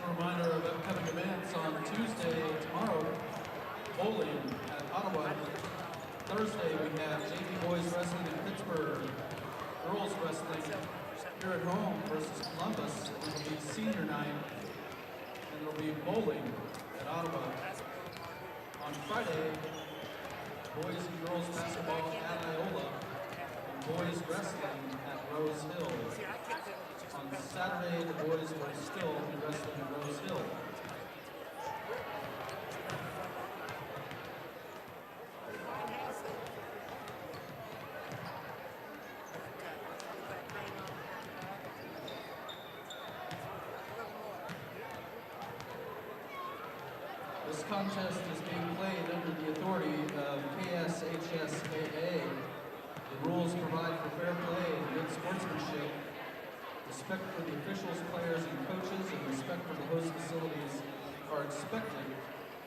A reminder of upcoming events on Tuesday, tomorrow, bowling at Ottawa. Thursday, we have JV Boys Wrestling in Pittsburgh, girls wrestling here at home versus Columbus. It'll be senior night, and it'll be bowling at Ottawa. On Friday, boys and girls basketball at Iola, and boys wrestling at Rose Hill. On Saturday, the boys will still be wrestling at Rose Hill. This contest is being played under the authority of KSHSAA. The rules provide for fair play and good sportsmanship. Respect for the officials, players, and coaches, and respect for the host facilities are expected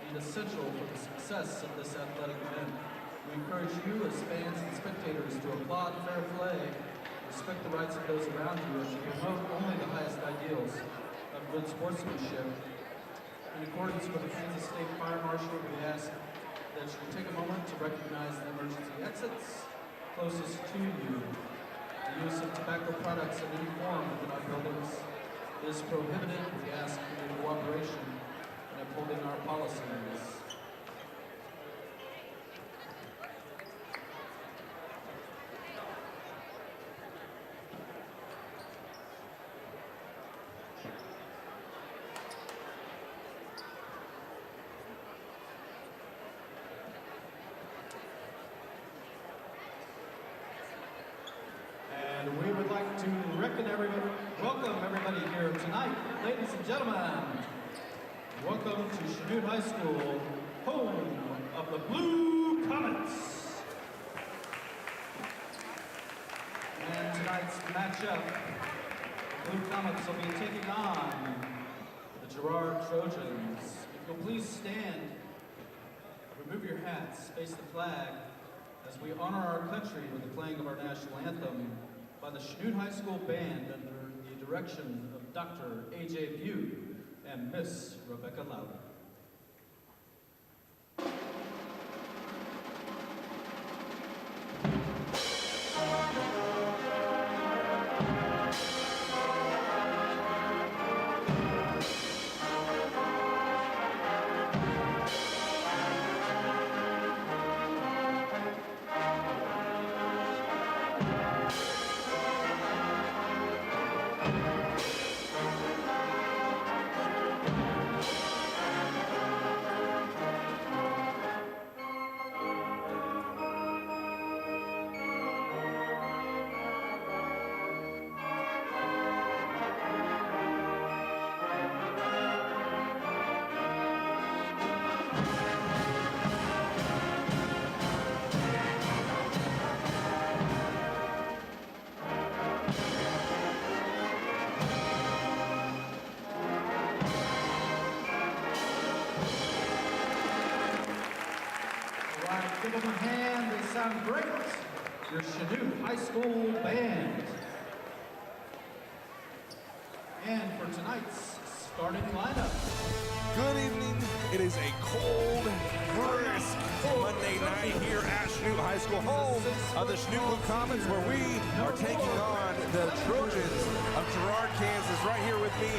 and essential for the success of this athletic event. We encourage you as fans and spectators to applaud fair play, respect the rights of those around you, and to promote only the highest ideals of good sportsmanship. In accordance with the Kansas State Fire Marshal, we ask that you take a moment to recognize the emergency exits closest to you. The use of tobacco products in any form within our buildings is prohibited. We ask for your cooperation in upholding our policies. We would like to welcome everybody here tonight. Ladies and gentlemen, welcome to Chanute High School, home of the Blue Comets. And tonight's matchup, the Blue Comets will be taking on the Girard Trojans. If you'll please stand, remove your hats, face the flag, as we honor our country with the playing of our national anthem by the Chanute High School Band under the direction of Dr. A.J. Pugh and Miss Rebecca Lowder. Give them a hand, they sound great. Your Chanute High School Band. And for tonight's starting lineup. Good evening. It is a cold, brisk Monday night here at Chanute High School, home of the Chanute Blue Comets, where we are taking on the Trojans of Girard, Kansas. Right here with me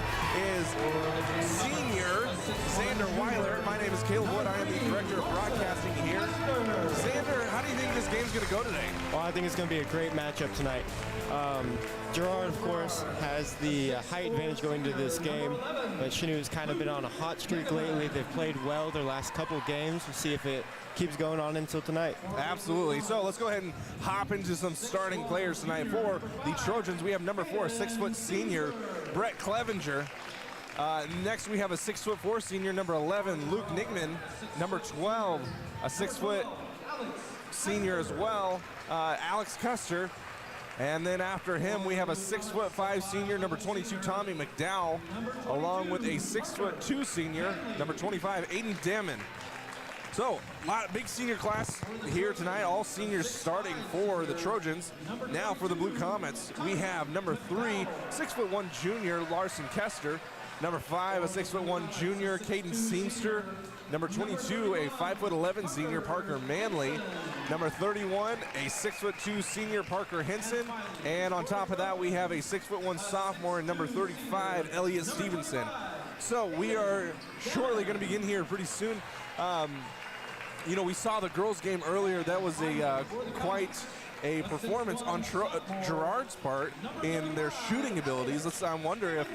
is senior Xander Weiler. My name is Caleb Wood. I am the director of broadcasting here. Xander, how do you think this game's going to go today? Well, I think it's going to be a great matchup tonight. Girard, of course, has the height advantage going into this game, but Chanute has kind of been on a hot streak lately. They've played well their last couple of games. We'll see if it keeps going on until tonight. Absolutely. So let's go ahead and hop into some starting players tonight. For the Trojans, we have number 4, 6-foot senior, Brett Clevenger. Next, we have a 6'4" senior, number 11, Luke Nickman. Number 12, a 6-foot senior as well, Alex Custer. And then after him, we have a 6'5" senior, number 22, Tommy McDowell, along with a 6'2" senior, number 25, Aiden Damon. So, big senior class here tonight, all seniors starting for the Trojans. Now for the Blue Comets, we have number 3, 6'1" junior, Larson Kester. Number 5, a 6'1" junior, Caden Seamster. Number 22, a 5'11" senior, Parker Manley. Number 31, a 6'2" senior, Parker Henson. And on top of that, we have a 6'1" sophomore, and number 35, Elliot Stevenson. So we are shortly going to begin here pretty soon. You know, we saw the girls' game earlier. That was a quite a performance on Girard's part in their shooting abilities. I wonder if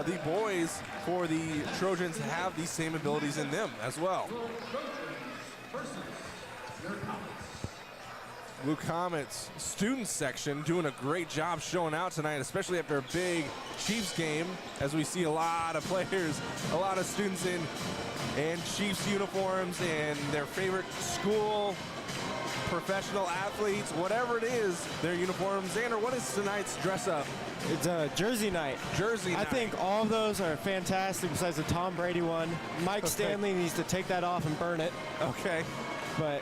the boys for the Trojans have these same abilities in them as well. Blue Comets student section doing a great job showing out tonight, especially after a big Chiefs game, as we see a lot of players, a lot of students in Chiefs uniforms and their favorite school, professional athletes, whatever it is, their uniforms. Xander, what is tonight's dress up? It's a jersey night. Jersey night. I think all of those are fantastic besides the Tom Brady one. Mike Stanley needs to take that off and burn it. Okay. But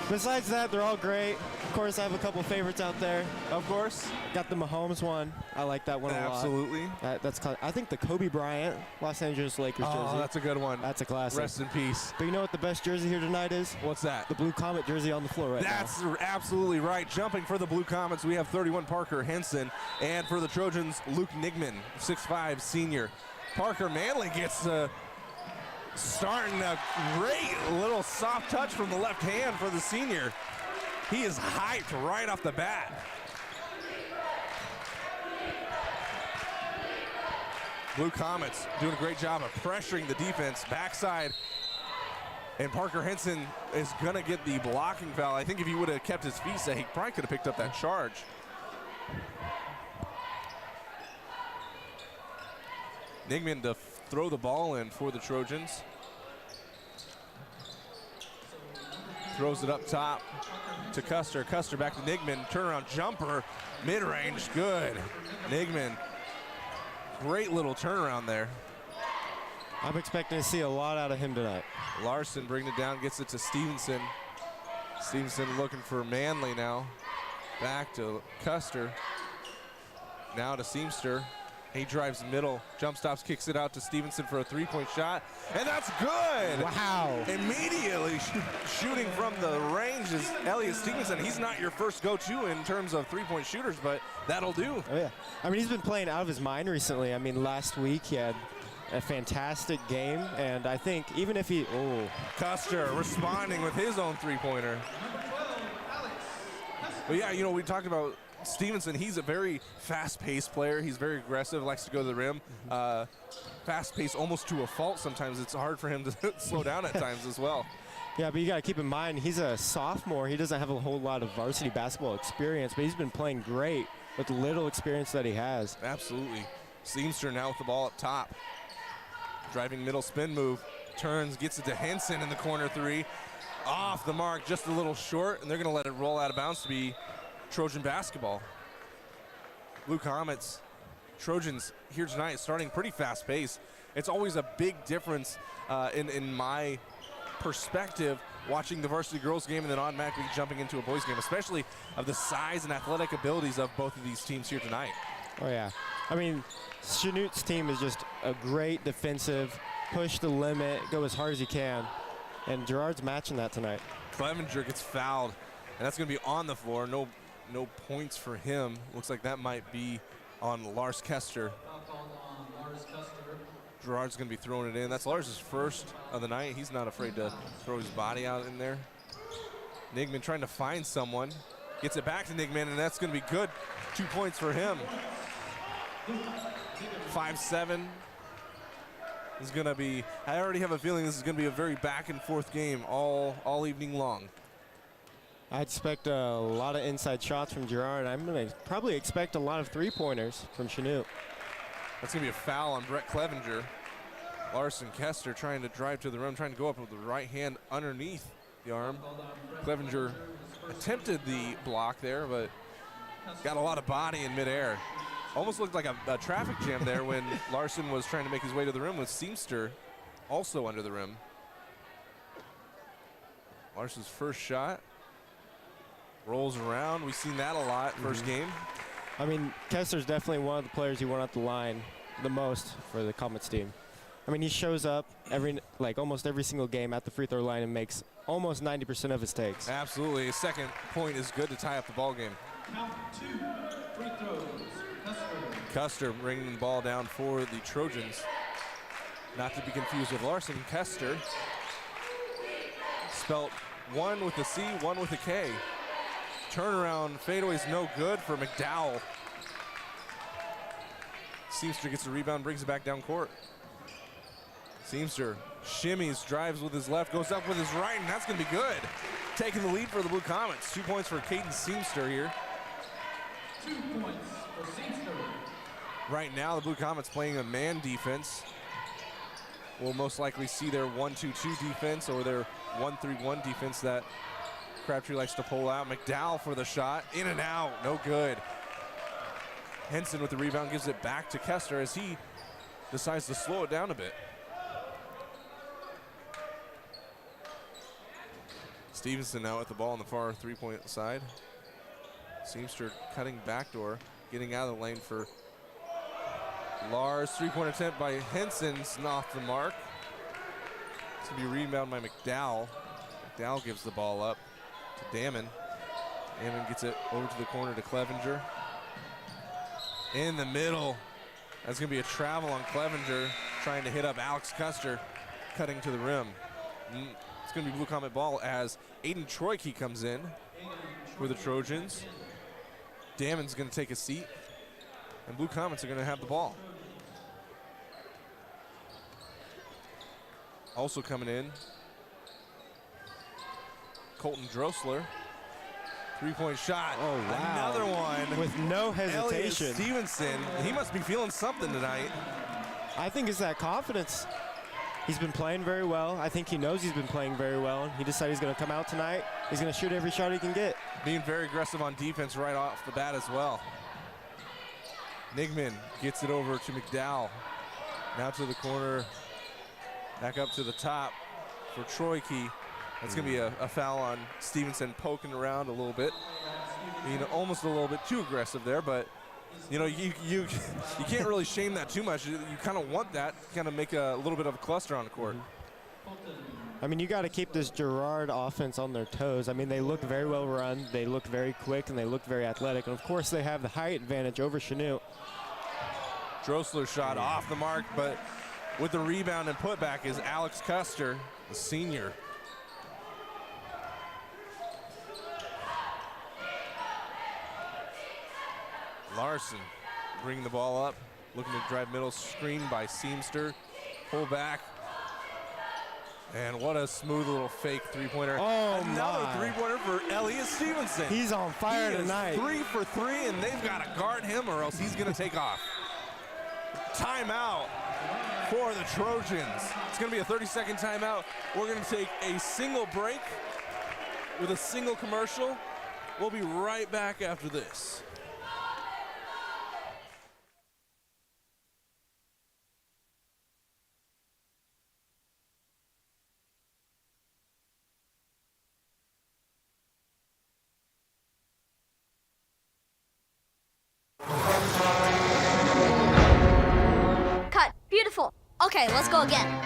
besides that, they're all great. Of course, I have a couple favorites out there. Of course. Got the Mahomes one. I like that one a lot. Absolutely. I think the Kobe Bryant Los Angeles Lakers jersey. Oh, that's a good one. That's a classic. Rest in peace. But you know what the best jersey here tonight is? What's that? The Blue Comet jersey on the floor right now. That's absolutely right. Jumping for the Blue Comets, we have 31 Parker Henson. And for the Trojans, Luke Nigman, 6'5", senior. Parker Manley gets starting a great little soft touch from the left hand for the senior. He is hyped right off the bat. Blue Comets doing a great job of pressuring the defense backside. And Parker Henson is going to get the blocking foul. I think if he would have kept his feet set, he probably could have picked up that charge. Nigman to throw the ball in for the Trojans. Throws it up top to Custer. Custer back to Nigman. Turnaround jumper. Mid-range. Good. Nigman. Great little turnaround there. I'm expecting to see a lot out of him tonight. Larson bringing it down. Gets it to Stevenson. Stevenson looking for Manley now. Back to Custer. Now to Seamster. He drives middle, jump stops, kicks it out to Stevenson for a three-point shot, and that's good! Wow. Immediately shooting from the range is Elliot Stevenson. He's not your first go-to in terms of three-point shooters, but that'll do. Oh, yeah. I mean, he's been playing out of his mind recently. I mean, last week he had a fantastic game, and I think even if he, Custer responding with his own three-pointer. But yeah, you know, we talked about Stevenson. He's a very fast-paced player. He's very aggressive, likes to go to the rim. Fast-paced almost to a fault sometimes. It's hard for him to slow down at times as well. Yeah, but you got to keep in mind, he's a sophomore. He doesn't have a whole lot of varsity basketball experience, but he's been playing great with the little experience that he has. Absolutely. Seamster now with the ball up top. Driving middle spin move. Turns, gets it to Henson in the corner three. Off the mark, just a little short, and they're going to let it roll out of bounds to be Trojan basketball. Blue Comets, Trojans here tonight starting pretty fast pace. It's always a big difference in my perspective watching the varsity girls game and then automatically jumping into a boys game, especially of the size and athletic abilities of both of these teams here tonight. Oh yeah, I mean, Chanute's team is just a great defensive, push the limit, go as hard as he can, and Girard's matching that tonight. Clevenger gets fouled, and that's going to be on the floor. No points for him. Looks like that might be on Lars Kester. Girard's going to be throwing it in. That's Lars' first of the night. He's not afraid to throw his body out in there. Nigman trying to find someone. Gets it back to Nigman, and that's going to be good. 2 points for him. 5-7 is going to be, I already have a feeling this is going to be a very back and forth game all evening long. I expect a lot of inside shots from Girard. I'm going to probably expect a lot of three-pointers from Chanute. That's going to be a foul on Brett Clevenger. Larson Kester trying to drive to the rim, trying to go up with the right hand underneath the arm. Clevenger attempted the block there, but got a lot of body in midair. Almost looked like a traffic jam there when Larson was trying to make his way to the rim with Seamster also under the rim. Larson's first shot. Rolls around. We've seen that a lot first game. I mean, Kester's definitely one of the players you want at the line the most for the Comets team. I mean, he shows up almost every single game at the free throw line and makes almost 90% of his takes. Absolutely. A second point is good to tie up the ball game. Count 2 free throws. Custer bringing the ball down for the Trojans. Not to be confused with Larson. Custer, spelt one with a C, one with a K. Turnaround fadeaway is no good for McDowell. Seamster gets the rebound, brings it back down court. Seamster shimmies, drives with his left, goes up with his right, and that's going to be good. Taking the lead for the Blue Comets. 2 points for Caden Seamster here. 2 points for Seamster. Right now, the Blue Comets playing a man defense. We'll most likely see their 1-2-2 defense or their 1-3-1 defense that Crabtree likes to pull out. McDowell for the shot, in and out, no good. Henson with the rebound gives it back to Kester as he decides to slow it down a bit. Stevenson now with the ball on the far three-point side. Seamster cutting backdoor, getting out of the lane for Lars. Three-point attempt by Henson's off the mark. It's gonna be rebound by McDowell. McDowell gives the ball up to Damon. Damon gets it over to the corner to Clevenger. In the middle, that's gonna be a travel on Clevenger, trying to hit up Alex Custer, cutting to the rim. It's gonna be Blue Comet ball as Aiden Troike comes in for the Trojans. Damon's gonna take a seat, and Blue Comets are gonna have the ball. Also coming in, Colton Drosler. Three-point shot. Oh, wow. Another one. With no hesitation. Elliot Stevenson, he must be feeling something tonight. I think it's that confidence. He's been playing very well. I think he knows he's been playing very well. He decided he's going to come out tonight. He's going to shoot every shot he can get. Being very aggressive on defense right off the bat as well. Nigman gets it over to McDowell. Now to the corner, back up to the top for Troike. That's going to be a foul on Stevenson, poking around a little bit. Being almost a little bit too aggressive there, but you know, you can't really shame that too much. You kind of want that, kind of make a little bit of a cluster on the court. I mean, you got to keep this Girard offense on their toes. I mean, they look very well run, they look very quick, and they look very athletic. And of course, they have the height advantage over Chanute. Drosler shot off the mark, but with the rebound and putback is Alex Custer, the senior. Larson bringing the ball up, looking to drive middle, screen by Seamster, pull back, and what a smooth little fake three-pointer. Oh, another my. Three-pointer for Elliot Stevenson. He's on fire He is tonight. 3 for 3, and they've got to guard him or else he's going to take off. Timeout for the Trojans. It's going to be a 30-second timeout. We're going to take a single break with a single commercial. We'll be right back after this. Cut. Beautiful. Okay, let's go again.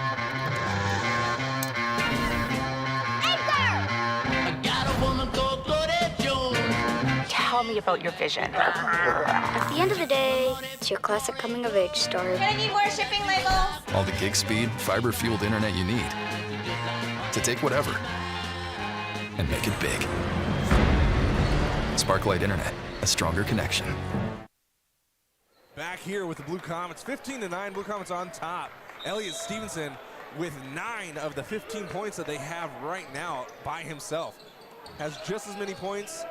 Tell me about your vision. At the end of the day, it's your classic coming-of-age story. Gonna need more shipping labels? All the gig speed, fiber-fueled internet you need to take whatever and make it big. Sparklight Internet, a stronger connection. Back here with the Blue Comets, 15-9, Blue Comets on top. Elliot Stevenson with 9 of the 15 points that they have right now by himself. Has just as many points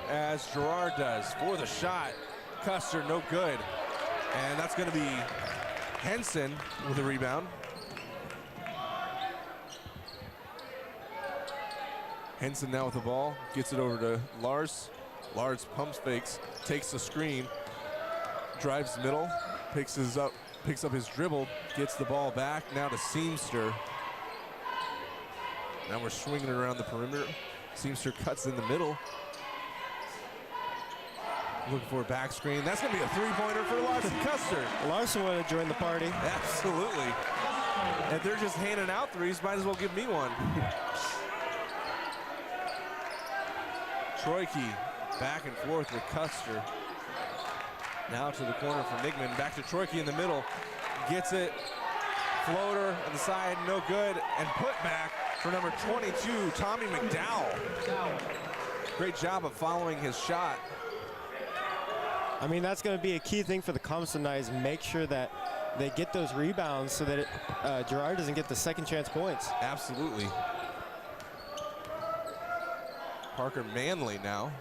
as Girard does for the shot. Custer, no good. And that's gonna be Henson with a rebound. Henson now with the ball, gets it over to Lars. Lars pumps fakes, takes the screen, drives middle, picks up his dribble, gets the ball back, now to Seamster. Now we're swinging it around the perimeter. Seamster cuts in the middle. Looking for a back screen. That's gonna be a three-pointer for Larson Custer. Larson wanted to join the party. Absolutely. If they're just handing out threes, might as well give me one. Troike back and forth with Custer. Now to the corner for Nigman. Back to Troike in the middle. Gets it. Floater on the side, no good. And put back for number 22, Tommy McDowell. Great job of following his shot. I mean, that's going to be a key thing for the Compton Knights. Make sure that they get those rebounds so that Girard doesn't get the second chance points. Absolutely. Parker Manley now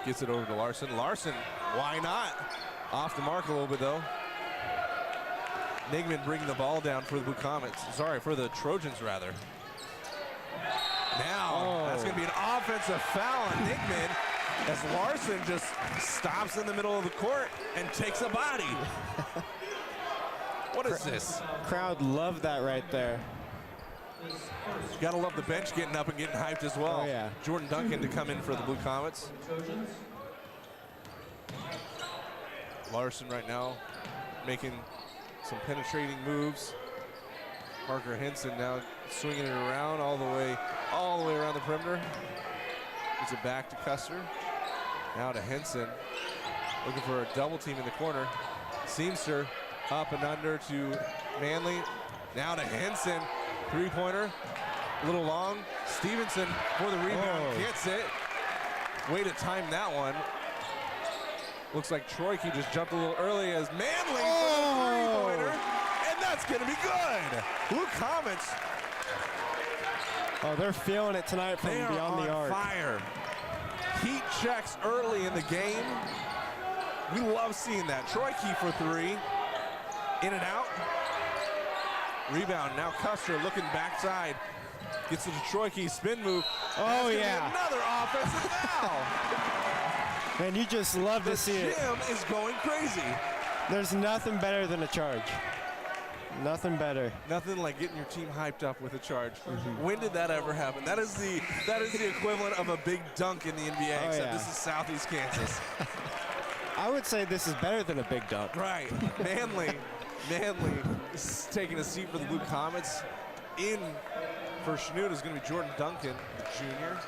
gets it over to Larson. Larson, why not? Off the mark a little bit though. Nigman bringing the ball down for the Blue Comets. Sorry, for the Trojans rather. Now, that's gonna be an offensive foul on Nigman as Larson just stops in the middle of the court and takes a body. What is this? Crowd loved that right there. Gotta love the bench getting up and getting hyped as well. Oh, yeah. Jordan Duncan to come in for the Blue Comets. Larson right now making some penetrating moves. Parker Henson now swinging it around all the way around the perimeter. Gives it back to Custer. Now to Henson, looking for a double team in the corner. Seamster up and under to Manley. Now to Henson, three-pointer, a little long. Stevenson for the rebound, gets it. Way to time that one. Looks like Troike just jumped a little early as Manley for the three-pointer, and that's gonna be good. Blue Comets. Oh, they're feeling it tonight from beyond the arc. Fire. Heat checks early in the game. We love seeing that. Troike for three. In and out. Rebound. Now Custer looking backside. Gets it to Troike. Spin move. Oh, yeah. Another offensive foul. Man, you just love to see it. The gym is going crazy. There's nothing better than a charge. Nothing better. Nothing like getting your team hyped up with a charge. When did that ever happen? That is the equivalent of a big dunk in the NBA, except this is Southeast Kansas. I would say this is better than a big dunk. Right. Manley is taking a seat for the Blue Comets. In for Chanute is going to be Jordan Duncan, the junior,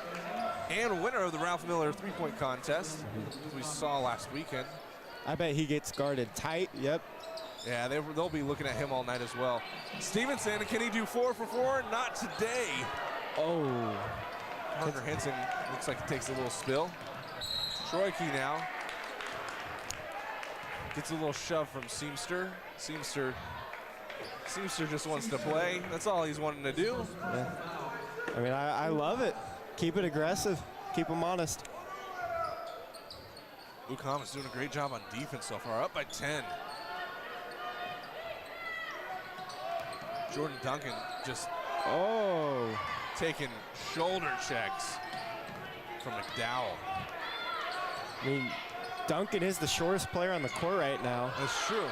and winner of the Ralph Miller three-point contest, as we saw last weekend. I bet he gets guarded tight. Yep. Yeah, they'll be looking at him all night as well. Stevenson, can he do 4 for 4? Not today. Oh. Parker Henson looks like he takes a little spill. Troike now gets a little shove from Seamster. Seamster just wants to play. That's all he's wanting to do. Yeah. I mean, I love it. Keep it aggressive. Keep them honest. Blue Comets doing a great job on defense so far. Up by 10. Jordan Duncan just taking shoulder checks from McDowell. I mean, Duncan is the shortest player on the court right now. That's true.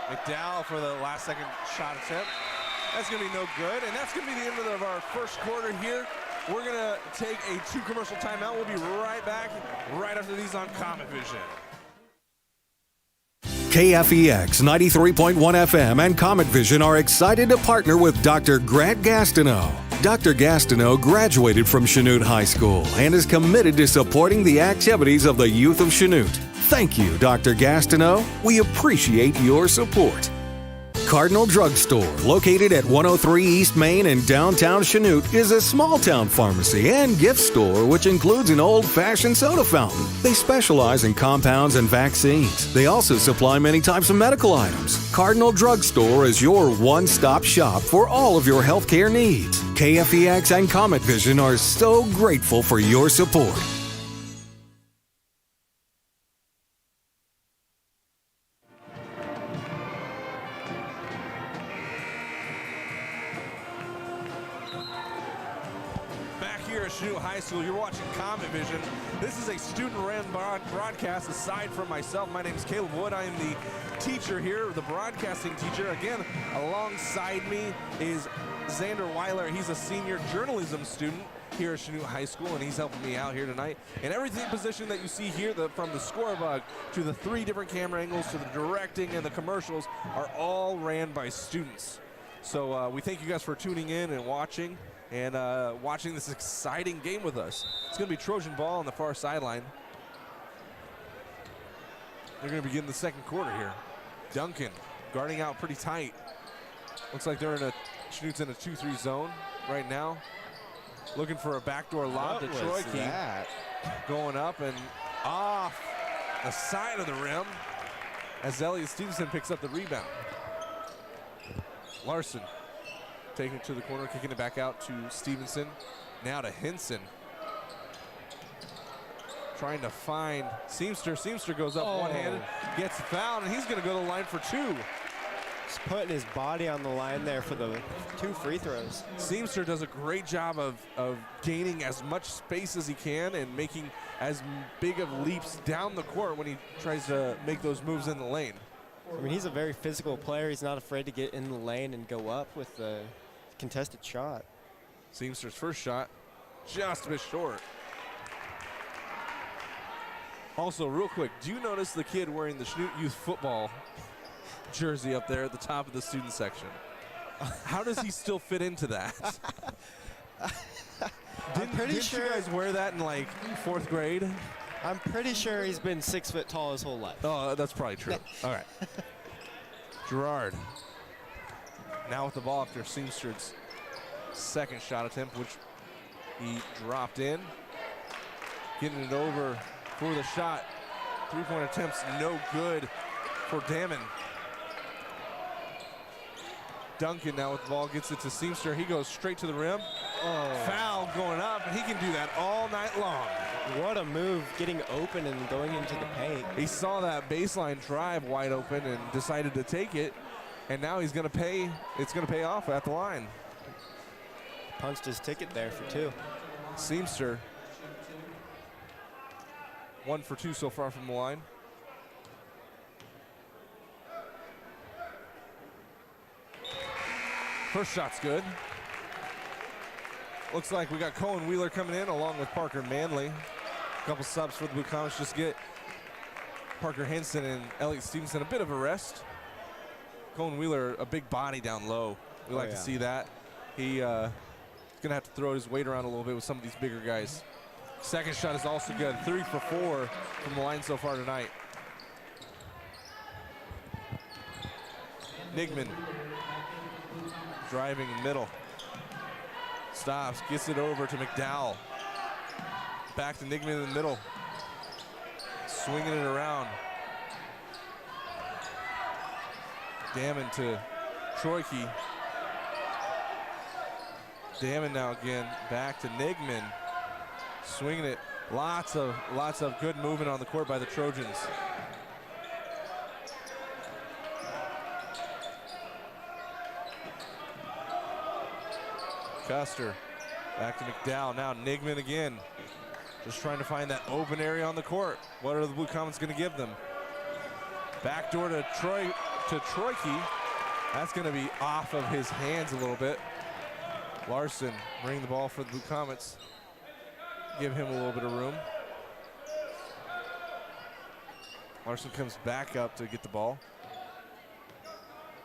McDowell for the last second shot attempt. That's gonna be no good, and that's gonna be the end of our first quarter here. We're gonna take a 2 commercial timeout. We'll be right back right after these on Comet Vision. KFEX 93.1 FM and Comet Vision are excited to partner with Dr. Grant Gastineau. Dr. Gastineau graduated from Chanute High School and is committed to supporting the activities of the youth of Chanute. Thank you, Dr. Gastineau. We appreciate your support. Cardinal Drug Store, located at 103 East Main in downtown Chanute, is a small-town pharmacy and gift store which includes an old-fashioned soda fountain. They specialize in compounds and vaccines. They also supply many types of medical items. Cardinal Drug Store is your one-stop shop for all of your healthcare needs. KFEX and Comet Vision are so grateful for your support. You're watching Comet Vision. This is a student-ran broadcast aside from myself. My name is Caleb Wood. I am the teacher here, the broadcasting teacher. Again, alongside me is Xander Weiler. He's a senior journalism student. here at Chanute High School, and he's helping me out here tonight. And everything position that you see here, from the score bug to the 3 different camera angles to the directing and the commercials, are all ran by students. So we thank you guys for tuning in and watching this exciting game with us. It's going to be Trojan ball on the far sideline. They're going to begin the second quarter here. Duncan guarding out pretty tight. Looks like Chanute's in a 2-3 zone right now. Looking for a backdoor lob to Troiki. Going up and off the side of the rim as Elliott Stevenson picks up the rebound. Larson taking it to the corner, kicking it back out to Stevenson. Now to Henson. Trying to find Seamster. Seamster goes up one-handed, gets fouled, and he's going to go to the line for 2. He's putting his body on the line there for the 2 free throws. Seamster does a great job of gaining as much space as he can and making as big of leaps down the court when he tries to make those moves in the lane. I mean, he's a very physical player. He's not afraid to get in the lane and go up with the contested shot. Seamster's first shot just a bit short. Also, real quick, do you notice the kid wearing the Chanute Youth football jersey up there at the top of the student section? How does he still fit into that? Didn't you guys wear that in like 4th grade? I'm pretty sure he's been 6 foot tall his whole life. Oh, that's probably true. All right. Girard now with the ball after Seamster's second shot attempt, which he dropped in. Getting it over for the shot. 3-point attempts no good for Damon. Duncan now with the ball, gets it to Seamster. He goes straight to the rim. Foul going up, and he can do that all night long. What a move, getting open and going into the paint. He saw that baseline drive wide open and decided to take it, and now he's going to pay. It's going to pay off at the line. Punched his ticket there for 2. Seamster, 1 for 2 so far from the line. First shot's good. Looks like we got Cohen Wheeler coming in along with Parker Manley. A couple subs for the Blue Comets, just get Parker Henson and Elliott Stevenson a bit of a rest. Cohen Wheeler, a big body down low. We like to see that. He's gonna have to throw his weight around a little bit with some of these bigger guys. Second shot is also good. 3 for 4 from the line so far tonight. Nigman driving in the middle. Stops, gets it over to McDowell. Back to Nigman in the middle. Swinging it around. Damon to Troiki. Damon now again, back to Nigman. Swinging it. Lots of good movement on the court by the Trojans. Custer back to McDowell. Now Nigman again. Just trying to find that open area on the court. What are the Blue Comets going to give them? Backdoor to Troiki. That's going to be off of his hands a little bit. Larson bringing the ball for the Blue Comets. Give him a little bit of room. Larson comes back up to get the ball.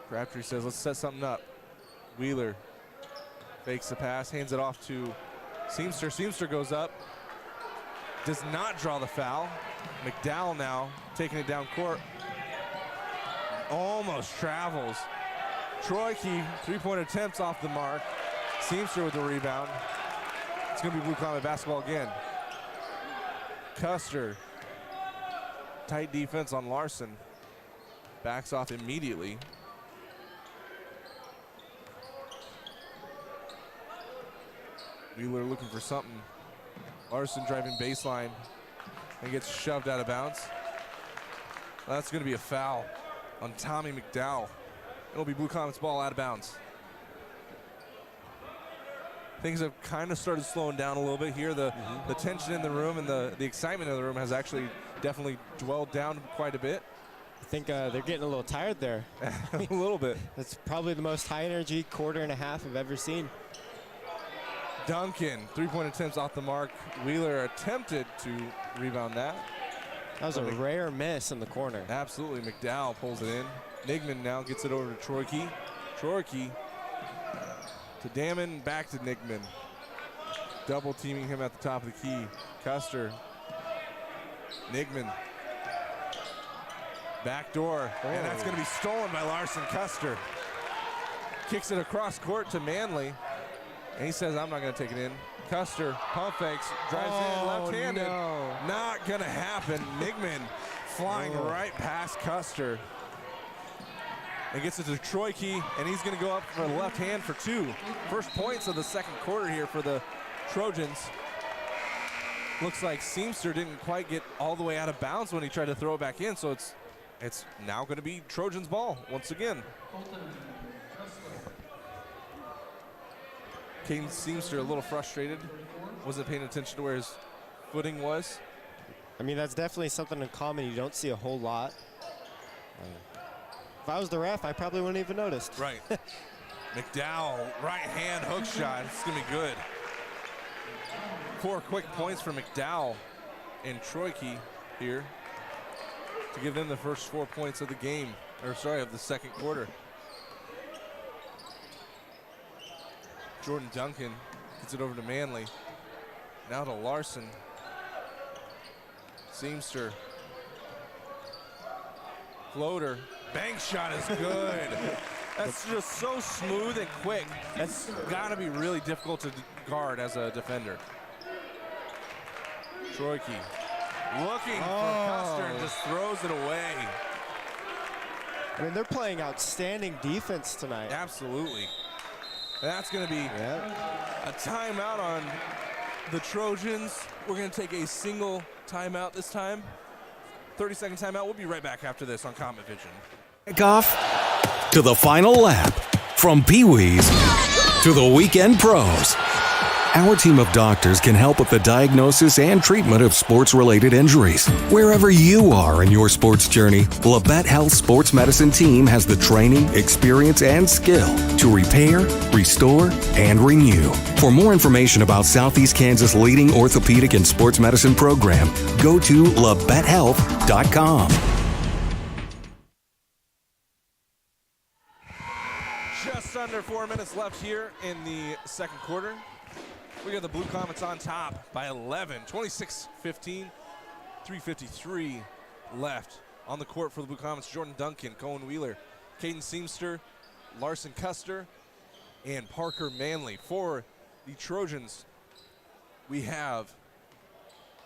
Crabtree says, let's set something up. Wheeler fakes the pass, hands it off to Seamster. Seamster goes up. Does not draw the foul. McDowell now taking it down court. Almost travels. Troiki, 3-point attempts off the mark. Seamster with the rebound. It's going to be Blue Comet basketball again. Custer. Tight defense on Larson. Backs off immediately. Wheeler looking for something. Larson driving baseline and gets shoved out of bounds. That's going to be a foul on Tommy McDowell. It'll be Blue Comets ball out of bounds. Things have kind of started slowing down a little bit here. The tension in the room and the excitement in the room has actually definitely dwelled down quite a bit. I think they're getting a little tired there. A little bit. That's probably the most high energy quarter and a half I've ever seen. Duncan, three-point attempts off the mark. Wheeler attempted to rebound that. That was a rare miss in the corner. Absolutely, McDowell pulls it in. Nigman now gets it over to Troyke. Troyke to Damon, back to Nigman. Double teaming him at the top of the key. Custer, Nigman. Back door, and that's gonna be stolen by Larson Custer. Kicks it across court to Manley, and he says, I'm not gonna take it in. Custer, pump fakes, drives in left-handed. No. Not gonna happen. Nigman flying right past Custer. And gets it to Troyke, and he's gonna go up for the left hand for two. First points of the second quarter here for the Trojans. Looks like Seamster didn't quite get all the way out of bounds when he tried to throw it back in, so it's now gonna be Trojans ball once again. Caden Seamster a little frustrated. Wasn't paying attention to where his footing was. I mean, that's definitely something in common you don't see a whole lot. If I was the ref, I probably wouldn't even noticed. Right. McDowell, right hand hook shot. It's gonna be good. 4 quick points for McDowell and Troyke here to give them the first 4 points of the game, or sorry, of the second quarter. Jordan Duncan gets it over to Manley. Now to Larson. Seamster. Floater. Bank shot is good. That's just so smooth and quick. That's got to be really difficult to guard as a defender. Troyke looking for Custer and just throws it away. I mean, they're playing outstanding defense tonight. Absolutely. And that's going to be a timeout on the Trojans. We're going to take a single timeout this time. 30-second timeout. We'll be right back after this on Comet Vision. Kickoff to the final lap. From Pee-wees to the weekend pros. Our team of doctors can help with the diagnosis and treatment of sports-related injuries. Wherever you are in your sports journey, Labette Health Sports Medicine Team has the training, experience, and skill to repair, restore, and renew. For more information about Southeast Kansas' leading orthopedic and sports medicine program, go to labettehealth.com. Just under 4 minutes left here in the second quarter. We got the Blue Comets on top by 11, 26-15, 3:53 left on the court for the Blue Comets. Jordan Duncan, Cohen Wheeler, Caden Seamster, Larson Custer, and Parker Manley. For the Trojans, we have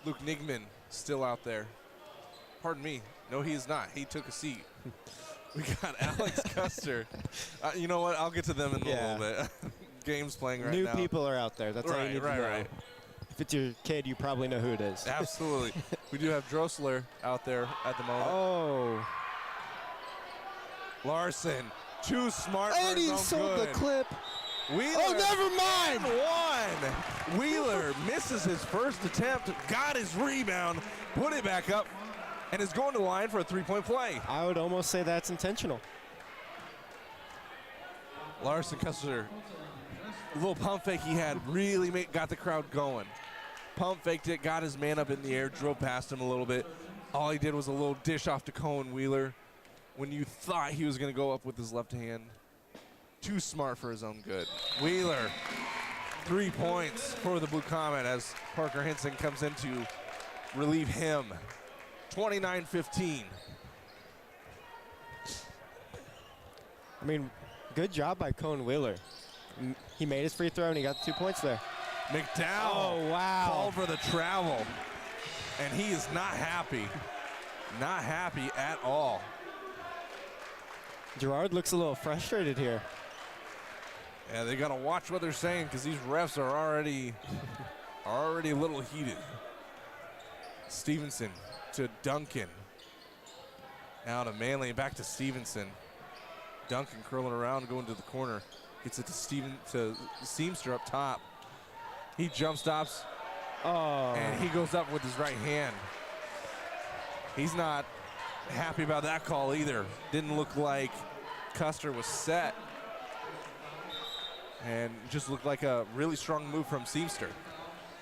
Luke Nigman still out there. Pardon me, no he is not, he took a seat. We got Alex Custer. You know what, I'll get to them in a little bit. Game's playing right now. New people are out there. That's all you need to know. Right. If it's your kid, you probably know who it is. Absolutely. We do have Drosler out there at the moment. Oh. Larson, too smart for And he his own sold good. the clip. Wheeler, Oh, never mind. One. Wheeler misses his first attempt, got his rebound, put it back up, and is going to the line for a three-point play. I would almost say that's intentional. Larson Custer, a little pump fake he had, really got the crowd going. Pump faked it, got his man up in the air, drove past him a little bit. All he did was a little dish off to Cohen Wheeler when you thought he was going to go up with his left hand. Too smart for his own good. Wheeler, 3 points for the Blue Comet as Parker Henson comes in to relieve him. 29-15. I mean, good job by Cohen Wheeler. He made his free throw and he got 2 points there. McDowell called for the travel, and he is not happy. Not happy at all. Girard looks a little frustrated here. Yeah, they got to watch what they're saying because these refs are already a little heated. Stevenson to Duncan. Now to Manley, back to Stevenson. Duncan curling around, going to the corner. Gets it to Seamster up top. He jump stops, and he goes up with his right hand. He's not happy about that call either. Didn't look like Custer was set. And just looked like a really strong move from Seamster.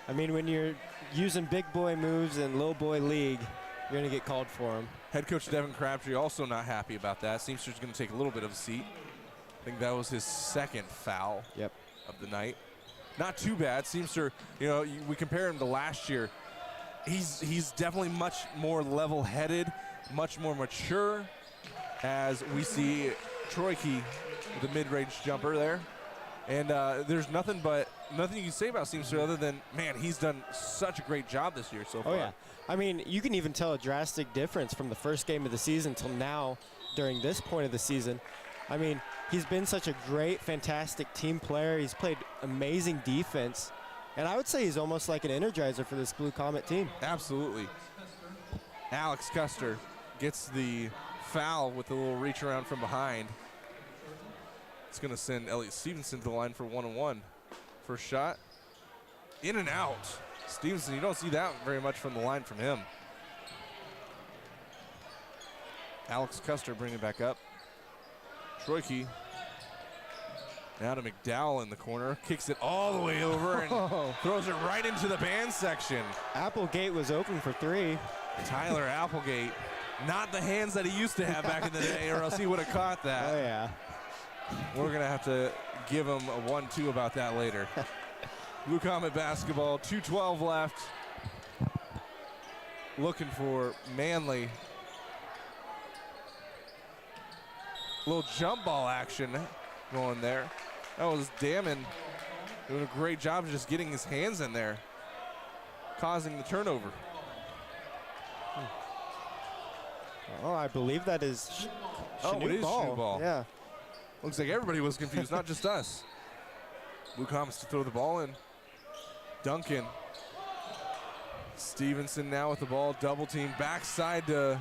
I mean, when you're using big boy moves in low boy league, you're going to get called for them. Head coach Devin Crabtree also not happy about that. Seamster's going to take a little bit of a seat. I think that was his second foul of the night. Not too bad. Seamster, you know, we compare him to last year. He's definitely much more level-headed, much more mature, as we see Troike with a mid-range jumper there. And there's nothing you can say about Seamster other than, man, he's done such a great job this year so far. Oh, yeah. I mean, you can even tell a drastic difference from the first game of the season till now during this point of the season. I mean, he's been such a great, fantastic team player. He's played amazing defense. And I would say he's almost like an energizer for this Blue Comet team. Absolutely. Alex Custer gets the foul with a little reach around from behind. It's going to send Elliot Stevenson to the line for 1-on-1. First shot. In and out. Stevenson, you don't see that very much from the line from him. Alex Custer bringing it back up. Troike. Now to McDowell in the corner. Kicks it all the way over and throws it right into the band section. Applegate was open for three. Tyler Applegate. Not the hands that he used to have back in the day, or else he would have caught that. Oh, yeah. We're going to have to give him a 1-2 about that later. Blue Comet basketball, 2:12 left. Looking for Manley. Little jump ball action going there. That was Damon doing a great job of just getting his hands in there, causing the turnover. Oh, I believe that is Chanute it is ball. Chanute ball. Yeah. Looks like everybody was confused, not just us. Blue Comets to throw the ball in. Duncan. Stevenson now with the ball, double team, backside to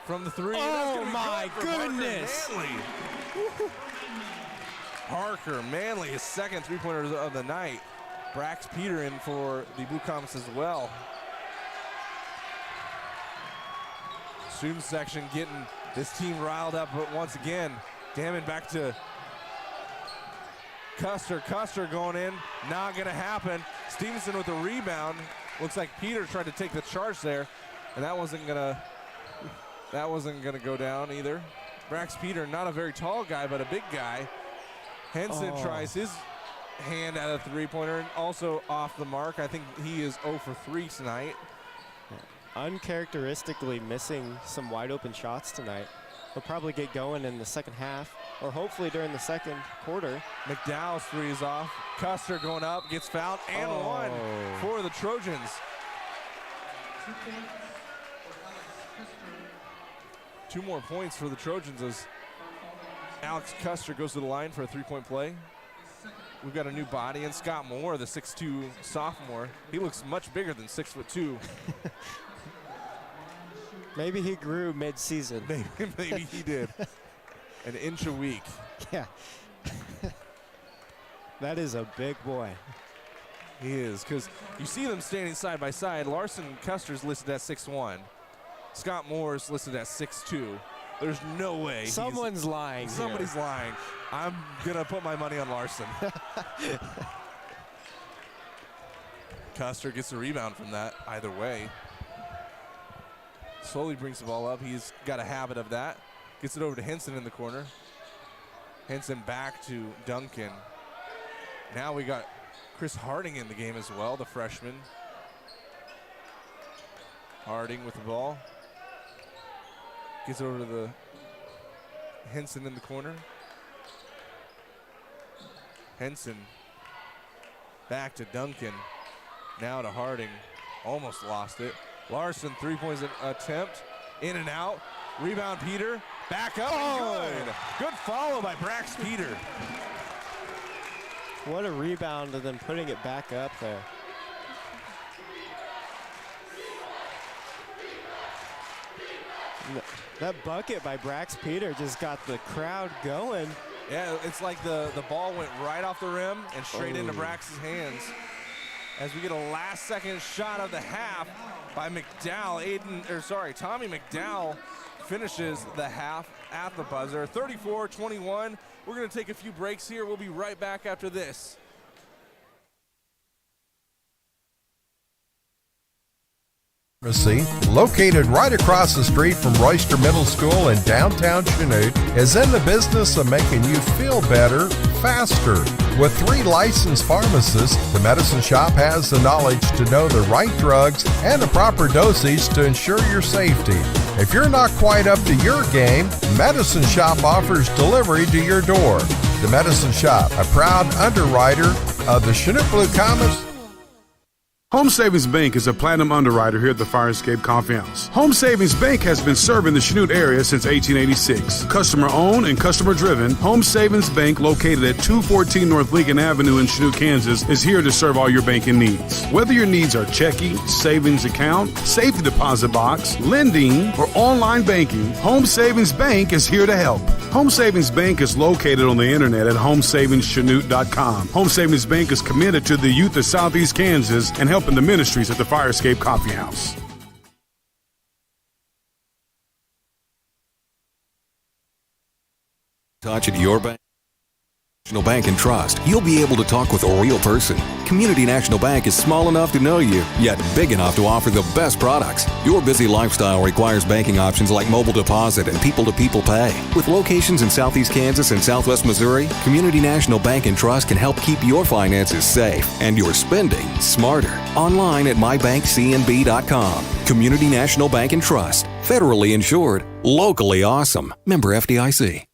from the three. Oh my goodness! Parker Manley, his second three-pointer of the night. Brax Peter in for the Blue Comets as well. Student section getting this team riled up, but once again, Damon back to Custer. Custer going in, not gonna happen. Stevenson with the rebound. Looks like Peter tried to take the charge there, and that wasn't gonna go down either. Brax Peter, not a very tall guy, but a big guy. Henson tries his hand at a three-pointer, and also off the mark. I think he is 0 for 3 tonight. Uncharacteristically missing some wide open shots tonight. He'll probably get going in the second half, or hopefully during the second quarter. McDowell's three is off. Custer going up, gets fouled, and one for the Trojans. 2 more points for the Trojans as Alex Custer goes to the line for a three-point play. We've got a new body in Scott Moore, the 6'2 sophomore. He looks much bigger than 6'2". Maybe he grew mid-season. Maybe he did. An inch a week. Yeah. That is a big boy. He is, because you see them standing side by side. Larson Custer's listed at 6'1". Scott Moore's listed at 6'2". There's no way. Someone's lying. Somebody's lying. I'm going to put my money on Larson. Custer gets a rebound from that either way. Slowly brings the ball up. He's got a habit of that. Gets it over to Henson in the corner. Henson back to Duncan. Now we got Chris Harding in the game as well, the freshman. Harding with the ball. Gets over to the Henson in the corner. Henson back to Duncan. Now to Harding. Almost lost it. Larson, three-point attempt. In and out. Rebound Peter. Back up. Good. Good follow by Brax Peter. What a rebound and then putting it back up there. That bucket by Brax Peter just got the crowd going. Yeah, it's like the ball went right off the rim and straight into Brax's hands. As we get a last-second shot of the half by McDowell. Tommy McDowell finishes the half at the buzzer. 34-21. We're going to take a few breaks here. We'll be right back after this. Located right across the street from Royster Middle School in downtown Chanute, is in the business of making you feel better, faster. With 3 licensed pharmacists, the Medicine Shop has the knowledge to know the right drugs and the proper dosage to ensure your safety. If you're not quite up to your game, Medicine Shop offers delivery to your door. The Medicine Shop, a proud underwriter of the Chanute Blue Comets. Home Savings Bank is a platinum underwriter here at the Fire Escape Coffee House. Home Savings Bank has been serving the Chanute area since 1886. Customer-owned and customer-driven, Home Savings Bank, located at 214 North Lincoln Avenue in Chanute, Kansas, is here to serve all your banking needs. Whether your needs are checking, savings account, safety deposit box, lending, or online banking, Home Savings Bank is here to help. Home Savings Bank is located on the internet at homesavingschanute.com. Home Savings Bank is committed to the youth of Southeast Kansas and helping the ministries at the Fire Escape Coffee House. Touch at your bank. National Bank and Trust. You'll be able to talk with a real person. Community National Bank is small enough to know you, yet big enough to offer the best products. Your busy lifestyle requires banking options like mobile deposit and people-to-people pay. With locations in Southeast Kansas and Southwest Missouri, Community National Bank and Trust can help keep your finances safe and your spending smarter. Online at mybankcnb.com. Community National Bank and Trust. Federally insured. Locally awesome. Member FDIC.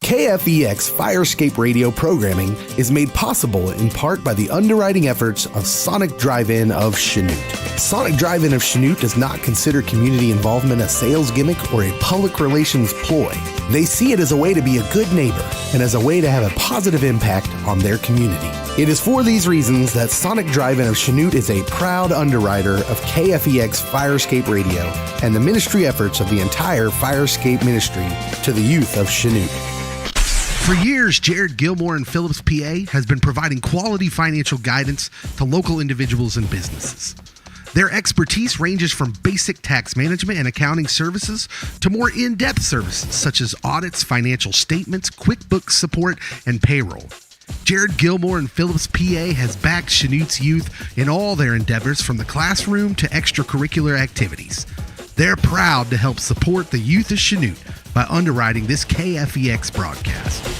KFEX Fire Escape radio programming is made possible in part by the underwriting efforts of Sonic Drive-In of Chanute. Sonic Drive-In of Chanute does not consider community involvement a sales gimmick or a public relations ploy. They see it as a way to be a good neighbor and as a way to have a positive impact on their community. It is for these reasons that Sonic Drive-In of Chanute is a proud underwriter of KFEX Fire Escape Radio and the ministry efforts of the entire Fire Escape ministry to the youth of Chanute. For years, Jared Gilmore and Phillips, PA, has been providing quality financial guidance to local individuals and businesses. Their expertise ranges from basic tax management and accounting services to more in-depth services such as audits, financial statements, QuickBooks support, and payroll. Jared Gilmore and Phillips, PA, has backed Chanute's youth in all their endeavors from the classroom to extracurricular activities. They're proud to help support the youth of Chanute by underwriting this KFEX broadcast.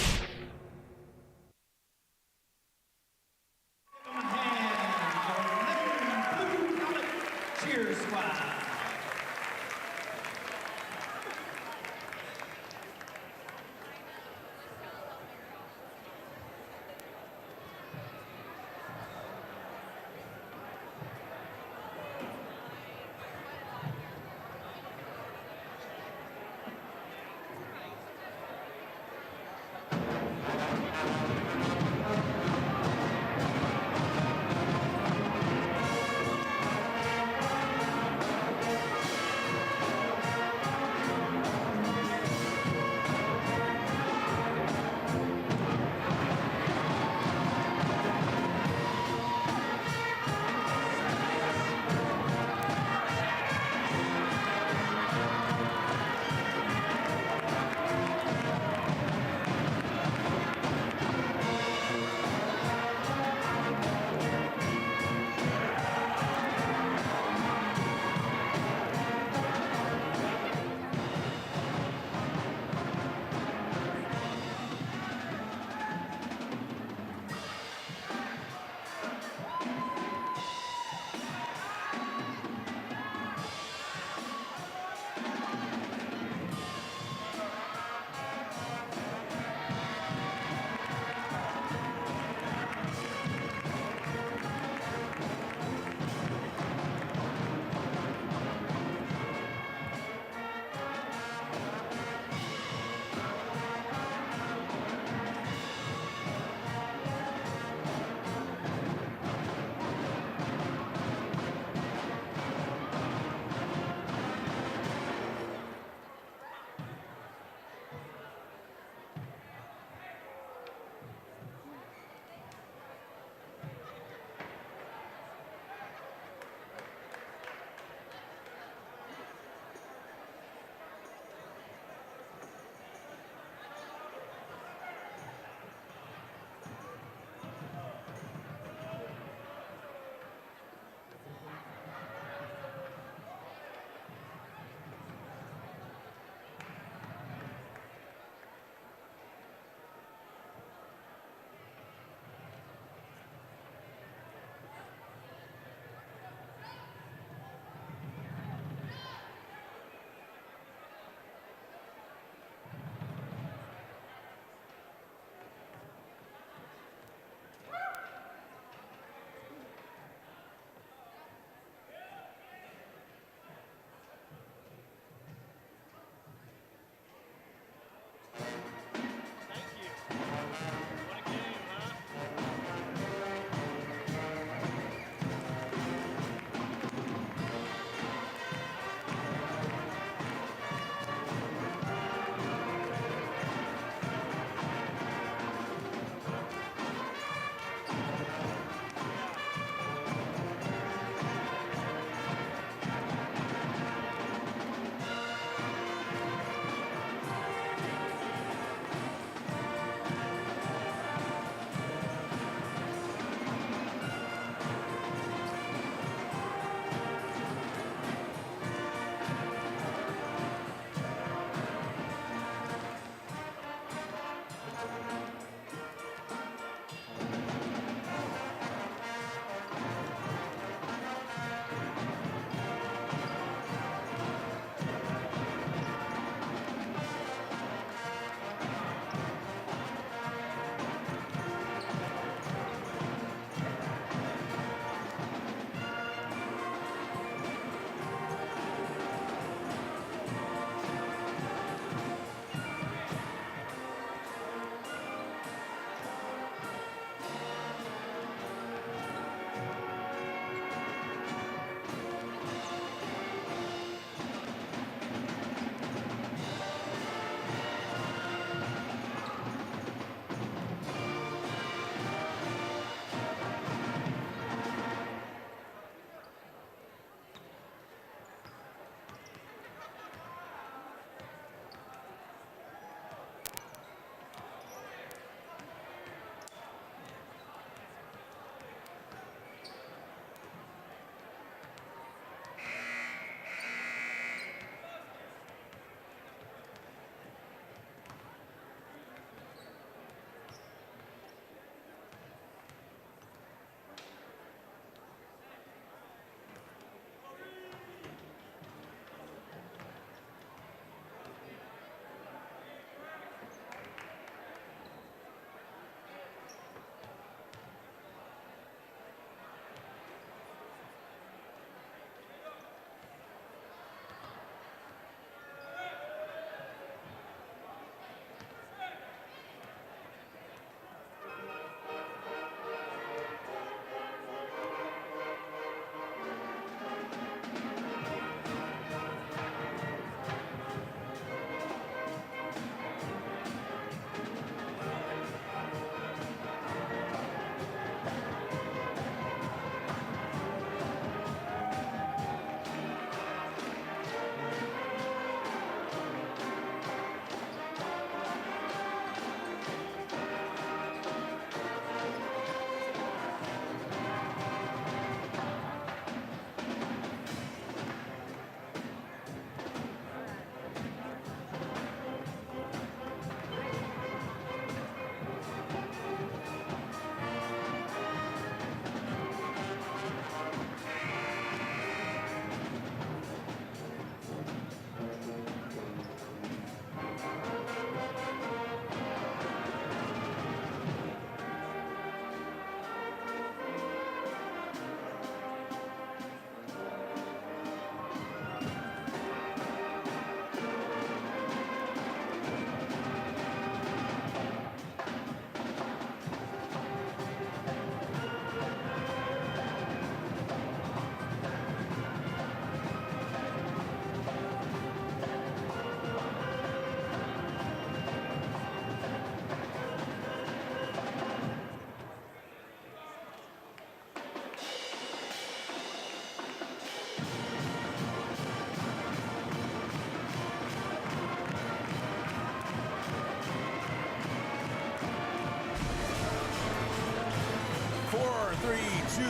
3, 2,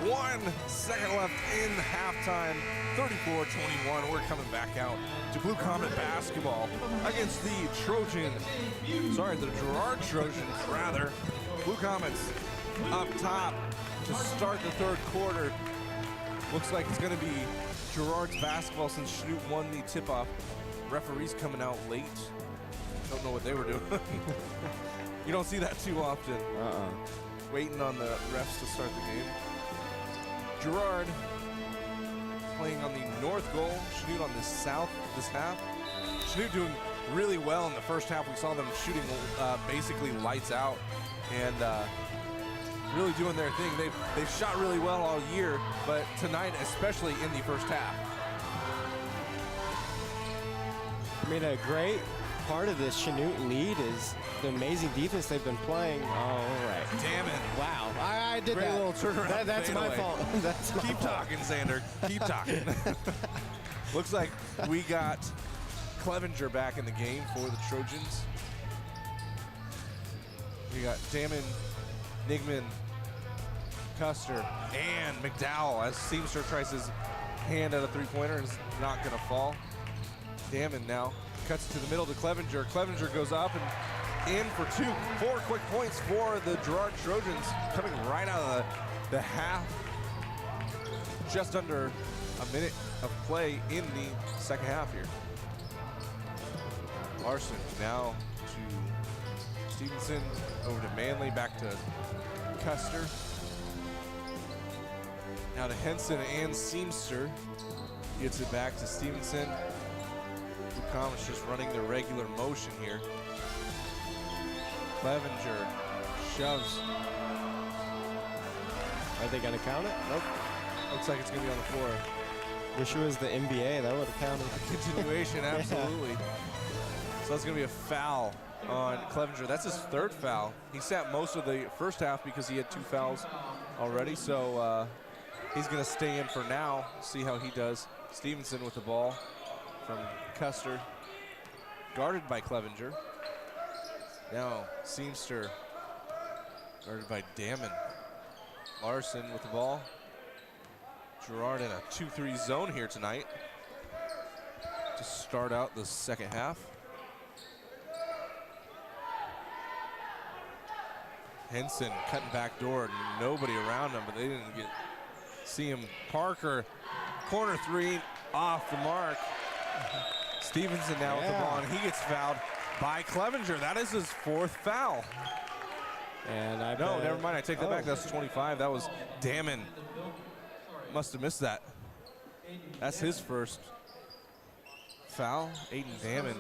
1 second left in halftime. 34-21. We're coming back out to Blue Comet basketball against the the Girard Trojans, rather. Blue Comets up top to start the third quarter. Looks like it's going to be Girard's basketball since Chanute won the tip-off. Referees coming out late. Don't know what they were doing. You don't see that too often. Waiting on the refs to start the game. Girard playing on the north goal. Chanute on the south this half. Chanute doing really well in the first half. We saw them shooting basically lights out and really doing their thing. They've shot really well all year, but tonight, especially in the first half. I mean, a great part of this Chanute lead is the amazing defense they've been playing. All right. Damn it. Wow. I did Great that. little turnaround. That's my fault. That's my Keep fault. talking, Xander. Keep talking. Looks like we got Clevenger back in the game for the Trojans. We got Damon, Nigman, Custer, and McDowell as Seamster tries his hand at a three-pointer and is not going to fall. Damon now cuts to the middle to Clevenger. Clevenger goes up and in for 4 quick points for the Girard Trojans, coming right out of the half. Just under a minute of play in the second half here. Larson now to Stevenson, over to Manley, back to Custer. Now to Henson and Seamster. Gets it back to Stevenson. Blue Comets just running their regular motion here. Clevenger shoves. Are they going to count it? Nope. Looks like it's going to be on the floor. Wish it was the NBA. That would have counted. Continuation, absolutely. So that's going to be a foul on Clevenger. That's his third foul. He sat most of the first half because he had 2 fouls already. So he's going to stay in for now. See how he does. Stevenson with the ball from Custer. Guarded by Clevenger. Now Seamster guarded by Damon. Larson with the ball. Girard in a 2-3 zone here tonight to start out the second half. Henson cutting back door, nobody around him, but they didn't see him. Parker, corner 3, off the mark. Stevenson now with the ball, and he gets fouled by Clevenger. That is his 4th foul. And never mind, I take that back. That's 25. That was Damon. Must have missed that. That's his first foul. Aiden Damon.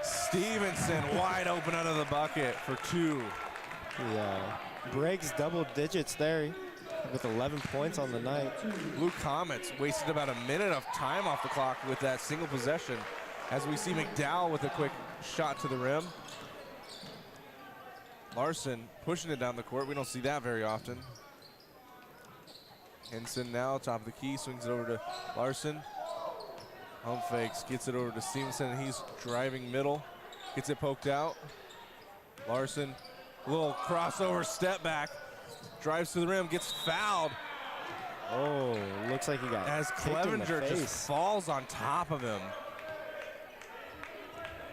Stevenson wide open out of the bucket for 2. He breaks double digits there with 11 points on the night. Blue Comets wasted about a minute of time off the clock with that single possession, as we see McDowell with a quick shot to the rim. Larson pushing it down the court. We don't see that very often. Henson now, top of the key, swings it over to Larson. Pump fakes, gets it over to Stevenson, and he's driving middle. Gets it poked out. Larson, little crossover step back. Drives to the rim, gets fouled. Oh, looks like he got as Clevenger just falls on top of him.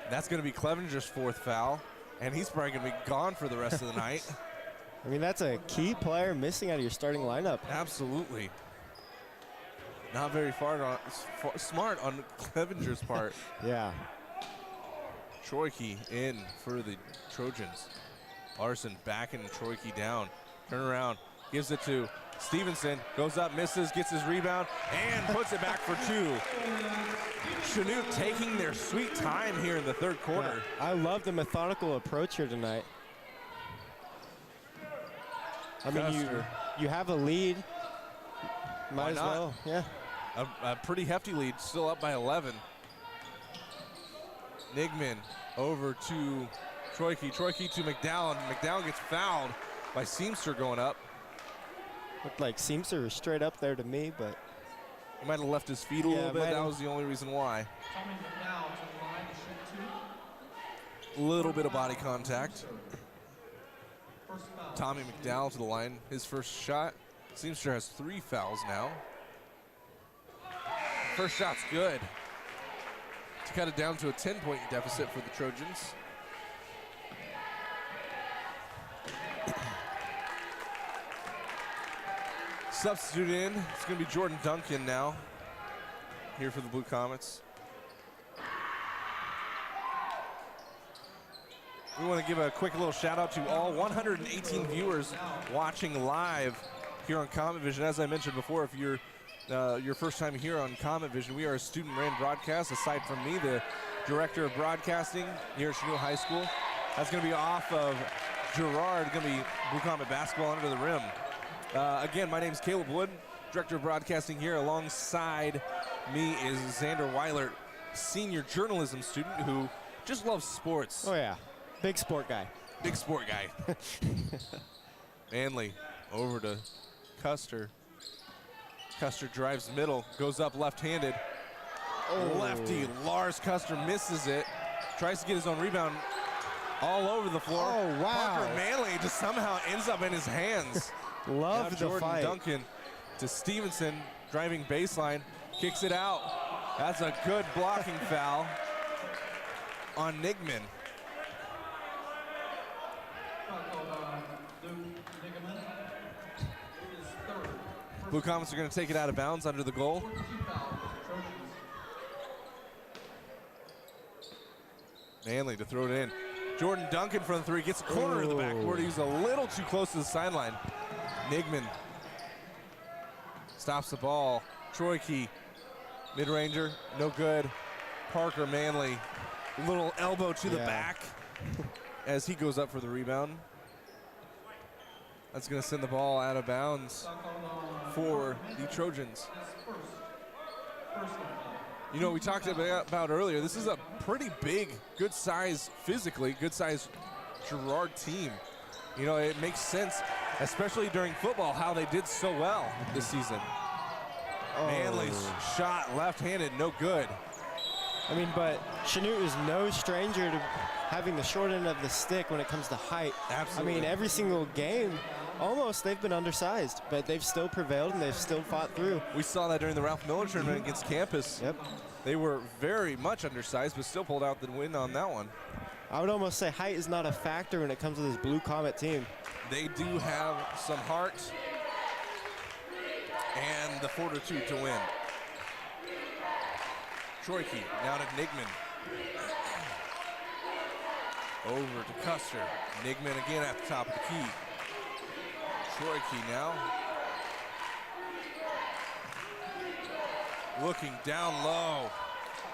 That's going to be Clevenger's 4th foul, and he's probably going to be gone for the rest of the night. I mean, that's a key player missing out of your starting lineup. Absolutely. Not very smart on Clevenger's part. Yeah. Troike in for the Trojans. Larson backing Troike down. Turn around, gives it to Stevenson, goes up, misses, gets his rebound, and puts it back for 2. Chanute taking their sweet time here in the third quarter. Yeah, I love the methodical approach here tonight. I mean, you have a lead. Might as well, yeah. A pretty hefty lead, still up by 11. Nigman over to Troike to McDowell, and McDowell gets fouled by Seamster going up. Looked like Seamster was straight up there to me, but he might have left his feet a little bit. That was the only reason why. A little bit of body contact. Tommy McDowell to the line. His first shot. Seamster has 3 fouls now. First shot's good to cut it down to a 10-point deficit for the Trojans. Substitute in, it's going to be Jordan Duncan now here for the Blue Comets. We want to give a quick little shout out to all 118 viewers watching live here on Comet Vision. As I mentioned before, if you're your first time here on Comet Vision, we are a student-ran broadcast. Aside from me, the director of broadcasting here at Chanute High School. That's going to be off of Girard, going to be Blue Comet basketball under the rim. Again, my name is Caleb Wood, director of broadcasting here. Alongside me is Xander Weiler, senior journalism student who just loves sports. Oh yeah, big sport guy. Big sport guy. Manley over to Custer. Custer drives middle, goes up left-handed. Oh. Lefty, Lars Custer misses it. Tries to get his own rebound all over the floor. Oh, wow. Parker Manley just somehow ends up in his hands. Love the Jordan fight. Duncan to Stevenson, driving baseline, kicks it out. That's a good blocking foul on Nigman. Blue Comets are going to take it out of bounds under the goal. Manley to throw it in. Jordan Duncan from the 3 gets a corner of the backboard. He's a little too close to the sideline. Nigman stops the ball. Troy Key, mid-ranger, no good. Parker Manley, a little elbow to the back as he goes up for the rebound. That's going to send the ball out of bounds for the Trojans. You know, we talked about earlier, this is a pretty big, good size physically, good size Girard team. You know, it makes sense, especially during football, how they did so well this season. Manley's shot left-handed, no good. I mean, but Chanute is no stranger to having the short end of the stick when it comes to height. Absolutely. I mean, every single game, almost, they've been undersized, but they've still prevailed and they've still fought through. We saw that during the Ralph Miller tournament against Campus. Yep. They were very much undersized, but still pulled out the win on that one. I would almost say height is not a factor when it comes to this Blue Comet team. They do have some heart and the fortitude to win. Troyke now to Nigman. Over to Custer. Nigman again at the top of the key. Troyke now. Looking down low.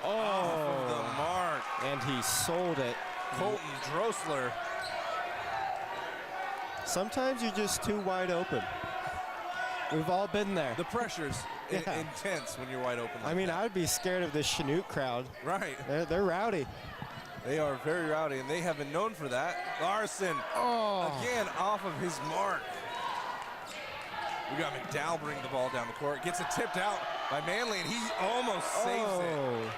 Off of the mark. And he sold it. Colton Drosler. Sometimes you're just too wide open. We've all been there. The pressure's intense when you're wide open like I mean, that. I would be scared of this Chanute crowd. Right. They're rowdy. They are very rowdy, and they have been known for that. Larson, again, off of his mark. We got McDowell bring the ball down the court. Gets it tipped out by Manley, and he almost saves it.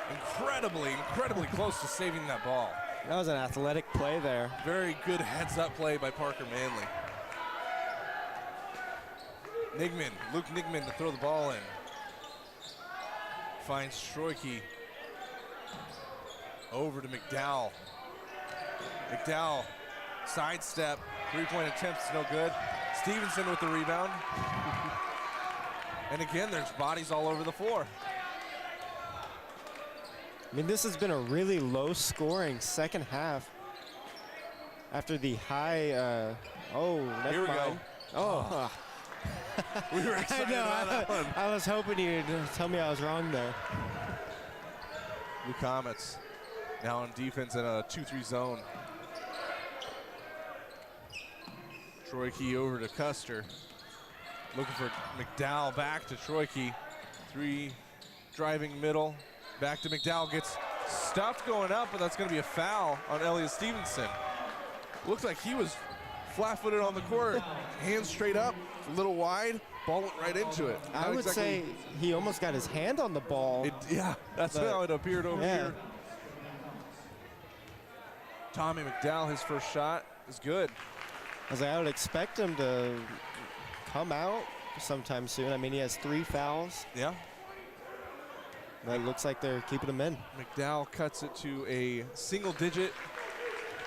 Incredibly close to saving that ball. That was an athletic play there. Very good heads-up play by Parker Manley. Nigman, Luke Nigman to throw the ball in. Finds Stroike. Over to McDowell. McDowell, sidestep, three-point attempt is no good. Stevenson with the rebound. And again, there's bodies all over the floor. I mean, this has been a really low-scoring second half. After the high, Here we go. Oh. We were excited about that one. I was hoping you'd tell me I was wrong there. Blue Comets now on defense in a 2-3 zone. Troyke over to Custer. Looking for McDowell, back to Troyke. 3 driving middle. Back to McDowell, gets stuffed going up, but that's going to be a foul on Elliot Stevenson. Looks like he was flat-footed on the court, hands straight up, a little wide, ball went right into it. I would say he almost got his hand on the ball. Yeah, that's how it appeared over here. Tommy McDowell, his first shot is good. I would expect him to come out sometime soon. I mean, he has 3 fouls. Yeah. But it looks like they're keeping him in. McDowell cuts it to a single-digit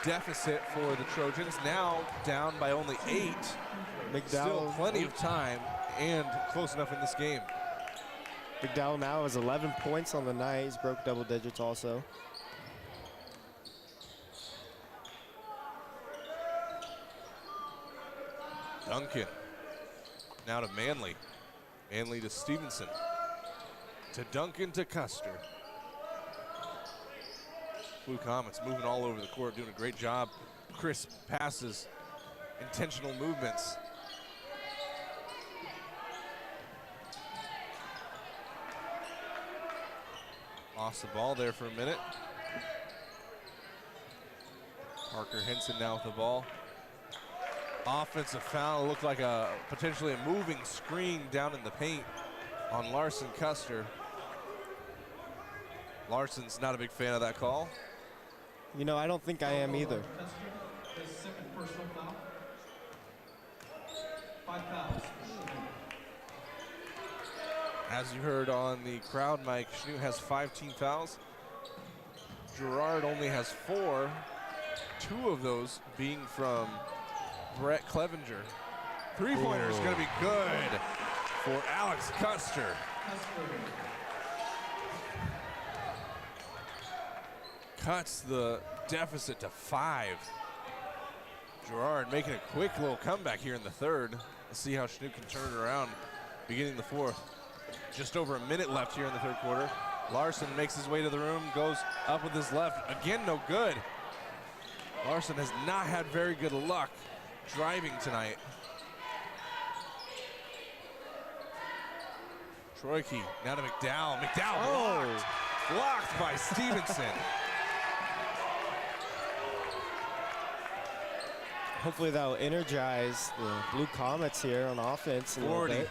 deficit for the Trojans. Now down by only 8. McDowell, still plenty of time and close enough in this game. McDowell now has 11 points on the night. He's broke double digits also. Duncan now to Manley. Manley to Stevenson. To Duncan to Custer. Blue Comets moving all over the court, doing a great job. Crisp passes, intentional movements. Lost the ball there for a minute. Parker Henson now with the ball. Offensive foul, looked like potentially a moving screen down in the paint on Larson Custer. Larson's not a big fan of that call. You know, I don't think I am either. His second personal foul. 5 fouls. As you heard on the crowd mic, Chanute has 5 team fouls. Girard only has 4, 2 of those being from Brett Clevenger. Three-pointer is going to be good for Alex Custer. Cuts the deficit to 5. Girard making a quick little comeback here in the third. Let's see how Chanute can turn it around beginning the fourth. Just over a minute left here in the third quarter. Larson makes his way to the room, goes up with his left. Again, no good. Larson has not had very good luck driving tonight. Troike now to McDowell. McDowell blocked by Stevenson. Hopefully that'll energize the Blue Comets here on offense a little bit.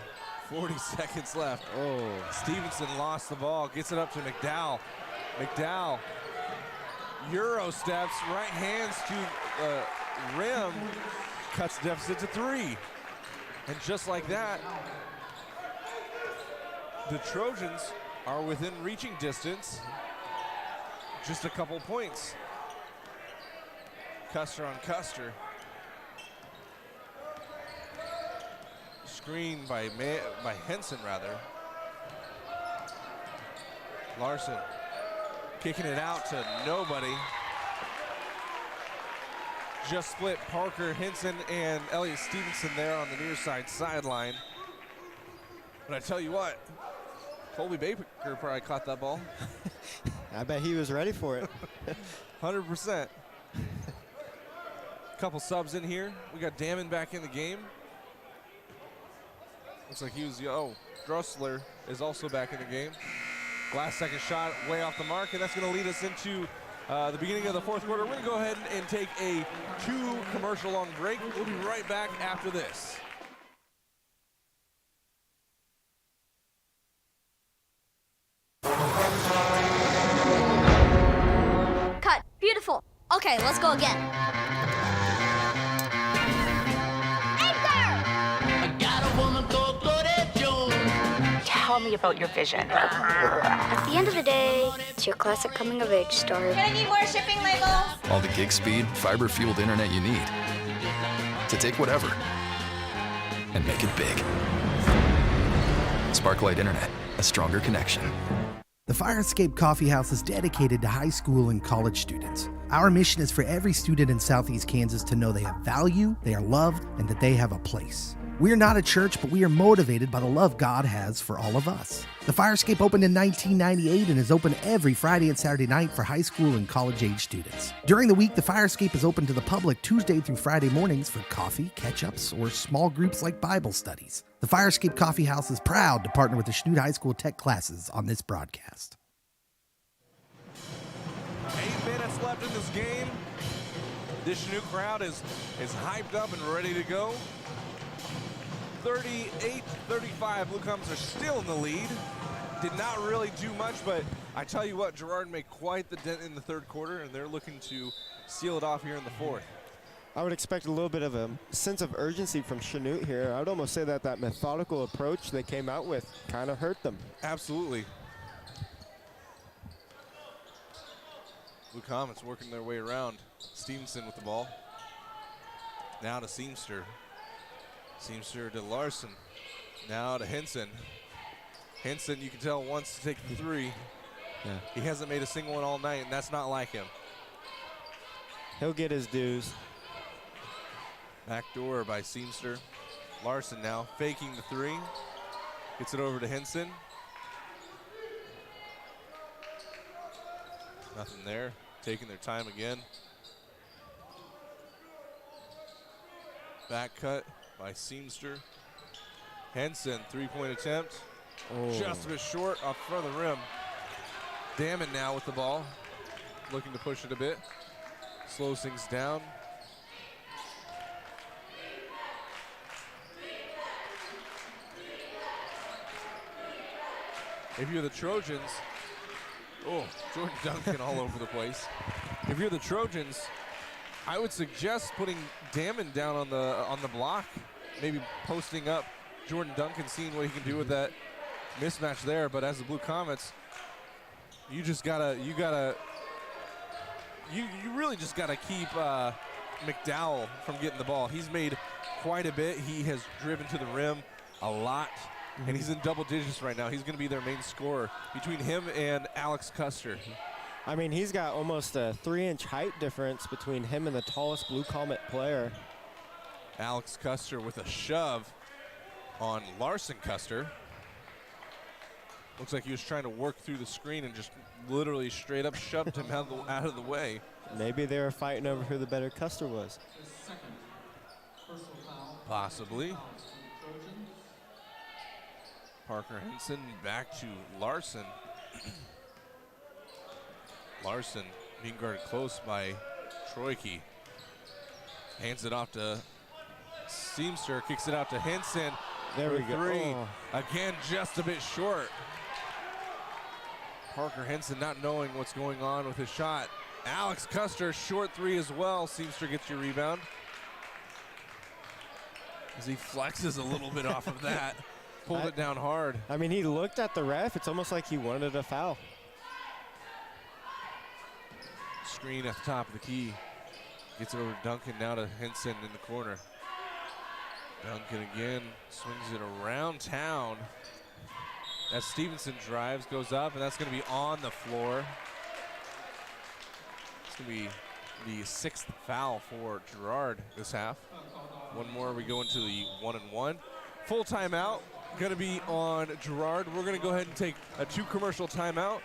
40 seconds left. Oh. Stevenson lost the ball, gets it up to McDowell. McDowell, Euro steps, right hands to rim, cuts the deficit to 3. And just like that, the Trojans are within reaching distance, just a couple points. Custer on Custer. Screen by Henson, rather. Larson kicking it out to nobody. Just split Parker Henson and Elliott Stevenson there on the near side sideline. But I tell you what, Colby Baker probably caught that ball. I bet he was ready for it. 100%. Couple subs in here. We got Damon back in the game. Looks like he was, Dressler is also back in the game. Last second shot way off the mark, and that's going to lead us into the beginning of the fourth quarter. We're going to go ahead and take a 2 commercial long break. We'll be right back after this. Cut. Beautiful. Okay, let's go again. Tell me about your vision. At the end of the day, it's your classic coming of age story. Gonna need more shipping labels. All the gig speed, fiber-fueled internet you need to take whatever and make it big. Sparklight Internet, a stronger connection. The Fire Escape Coffee House is dedicated to high school and college students. Our mission is for every student in Southeast Kansas to know they have value, they are loved, and that they have a place. We are not a church, but we are motivated by the love God has for all of us. The Fire Escape opened in 1998 and is open every Friday and Saturday night for high school and college-age students. During the week, the Fire Escape is open to the public Tuesday through Friday mornings for coffee, catch-ups, or small groups like Bible studies. The Fire Escape Coffee House is proud to partner with the Chanute High School Tech classes on this broadcast. 8 minutes left in this game. This Chanute crowd is hyped up and ready to go. 38-35, Blue Comets are still in the lead. Did not really do much, but I tell you what, Girard made quite the dent in the third quarter, and they're looking to seal it off here in the fourth. I would expect a little bit of a sense of urgency from Chanute here. I would almost say that that methodical approach they came out with kind of hurt them. Absolutely. Blue Comets working their way around. Stevenson with the ball. Now to Seamster. Seamster to Larson. Now to Henson. Henson, you can tell, wants to take the three. Yeah. He hasn't made a single one all night, and that's not like him. He'll get his dues. Backdoor by Seamster. Larson now faking the three. Gets it over to Henson. Nothing there. Taking their time again. Back cut by Seamster. Henson, three-point attempt. Oh. Just a bit short off front of the rim. Damon now with the ball. Looking to push it a bit. Slows things down. If you're the Trojans, oh, Jordan Duncan all over the place. If you're the Trojans, I would suggest putting Damon down on the block, maybe posting up Jordan Duncan, seeing what he can do with that mismatch there. But as the Blue Comets, you really just gotta keep McDowell from getting the ball. He's made quite a bit. He has driven to the rim a lot. And he's in double digits right now. He's going to be their main scorer between him and Alex Custer. I mean, he's got almost a 3-inch height difference between him and the tallest Blue Comet player. Alex Custer with a shove on Larson Custer. Looks like he was trying to work through the screen and just literally straight up shoved him out of the way. Maybe they were fighting over who the better Custer was. Possibly. Parker Henson back to Larson. Larson being guarded close by Troike. Hands it off to Seamster, kicks it out to Henson. There we go. Three. Oh. Again, just a bit short. Parker Henson not knowing what's going on with his shot. Alex Custer, short three as well. Seamster gets your rebound. As he flexes a little bit off of that. Pulled it down hard. I mean, he looked at the ref. It's almost like he wanted a foul. Screen at the top of the key. Gets it over to Duncan, now to Henson in the corner. Duncan again, swings it around town. As Stevenson drives, goes up, and that's going to be on the floor. It's going to be the 6th foul for Girard this half. One more, we go into the 1-and-1. Full timeout. Going to be on Girard. We're going to go ahead and take a 2-commercial timeout.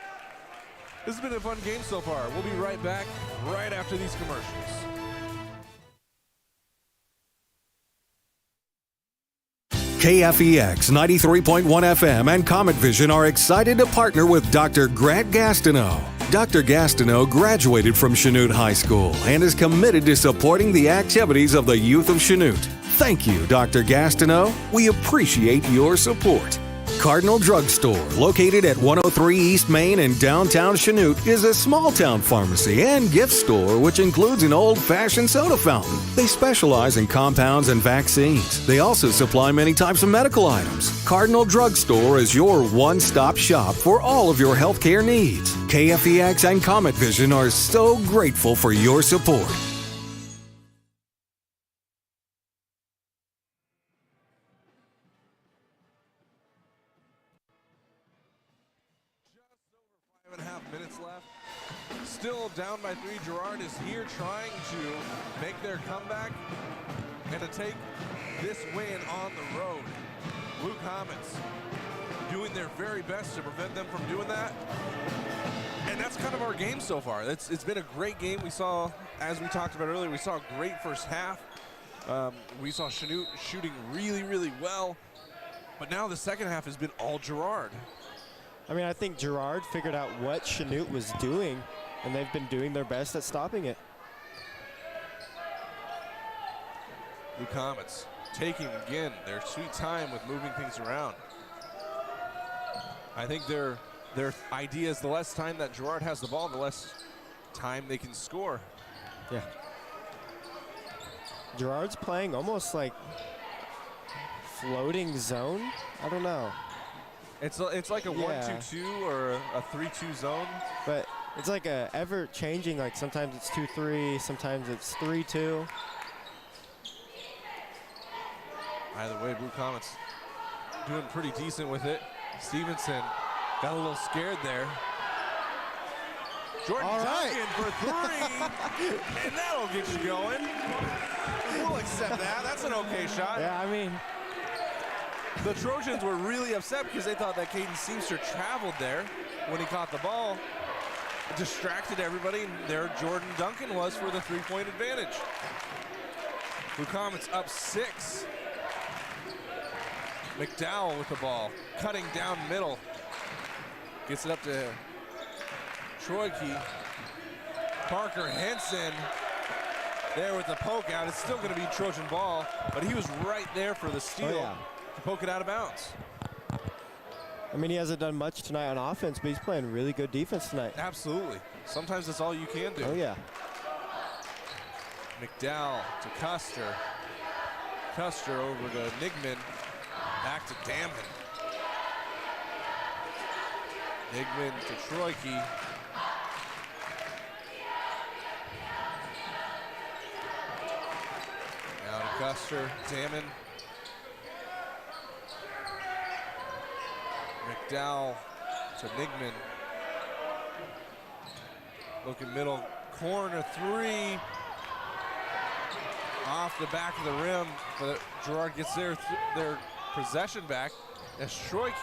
This has been a fun game so far. We'll be right back right after these commercials. KFEX 93.1 FM and Comet Vision are excited to partner with Dr. Grant Gastineau. Dr. Gastineau graduated from Chanute High School and is committed to supporting the activities of the youth of Chanute. Thank you, Dr. Gastineau. We appreciate your support. Cardinal Drug Store, located at 103 East Main in downtown Chanute, is a small-town pharmacy and gift store which includes an old-fashioned soda fountain. They specialize in compounds and vaccines. They also supply many types of medical items. Cardinal Drug Store is your one-stop shop for all of your healthcare needs. KFEX and Comet Vision are so grateful for your support. Still down by 3. Girard is here trying to make their comeback and to take this win on the road. Blue Comets doing their very best to prevent them from doing that. And that's kind of our game so far. It's been a great game. We saw, as we talked about earlier, we saw a great first half. We saw Chanute shooting really, really well. But now the second half has been all Girard. I mean, I think Girard figured out what Chanute was doing, and they've been doing their best at stopping it. Blue Comets taking again their sweet time with moving things around. I think their idea is the less time that Girard has the ball, the less time they can score. Yeah. Girard's playing almost like floating zone. I don't know. It's like a 1-2-2 or a 3-2 zone. But it's like a ever changing, like sometimes it's 2-3, sometimes it's 3-2. Either way, Blue Comets doing pretty decent with it. Stevenson got a little scared there. Jordan Duncan for three, and that'll get you going. We'll accept that. That's an okay shot. Yeah, I mean, the Trojans were really upset because they thought that Caden Seamster traveled there when he caught the ball. It distracted everybody, and there Jordan Duncan was for the three-point advantage. Blue Comets up 6. McDowell with the ball, cutting down middle. Gets it up to Troike. Parker Henson there with the poke out. It's still going to be Trojan ball, but he was right there for the steal to poke it out of bounds. I mean, he hasn't done much tonight on offense, but he's playing really good defense tonight. Absolutely. Sometimes that's all you can do. Oh, yeah. McDowell to Custer. Custer over to Nigman. Back to Damon. Nigman to Troike. Now to Custer, Damon. McDowell to Nigman. Looking middle, corner three. Off the back of the rim, but Girard gets their possession back as Troike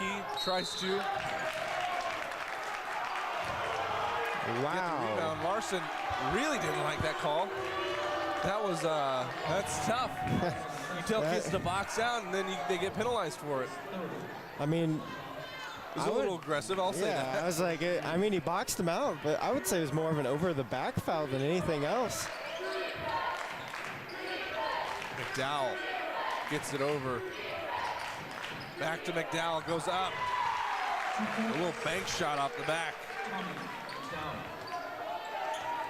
tries to get the rebound. Larson really didn't like that call. That was, that's tough. You tell kids to box out and then they get penalized for it. I mean, it was a little aggressive, I'll say that. I was like, I mean, he boxed him out, but I would say it was more of an over-the-back foul than anything else. McDowell gets it over. Back to McDowell, goes up. A little bank shot off the back.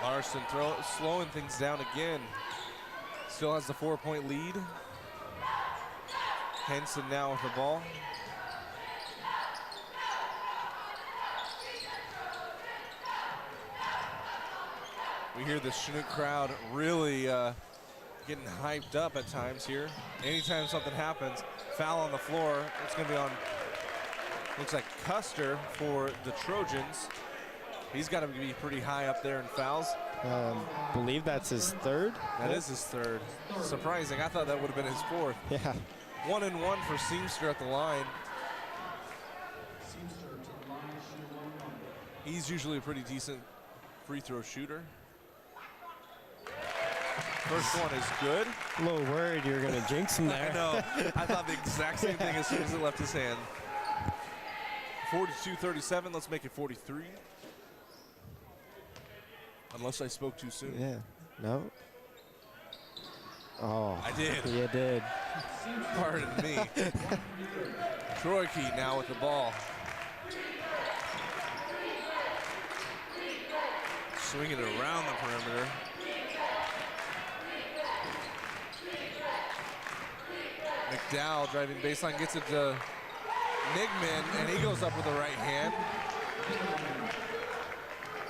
Larson slowing things down again. Still has the 4-point lead. Henson now with the ball. We hear the Chanute crowd really getting hyped up at times here. Anytime something happens, foul on the floor, it's going to be on, looks like Custer for the Trojans. He's got to be pretty high up there in fouls. Believe that's his third. That is his third. Surprising. I thought that would have been his fourth. Yeah. 1 and 1 for Seamster at the line. He's usually a pretty decent free throw shooter. First one is good. A little worried you were going to jinx him there. I know. I thought the exact same thing as soon as it left his hand. 42-37. Let's make it 43. Unless I spoke too soon. Yeah. No. Oh. I did. You did. Pardon me. Troike now with the ball. Swinging it around the perimeter. McDowell driving baseline, gets it to Nigman, and he goes up with the right hand.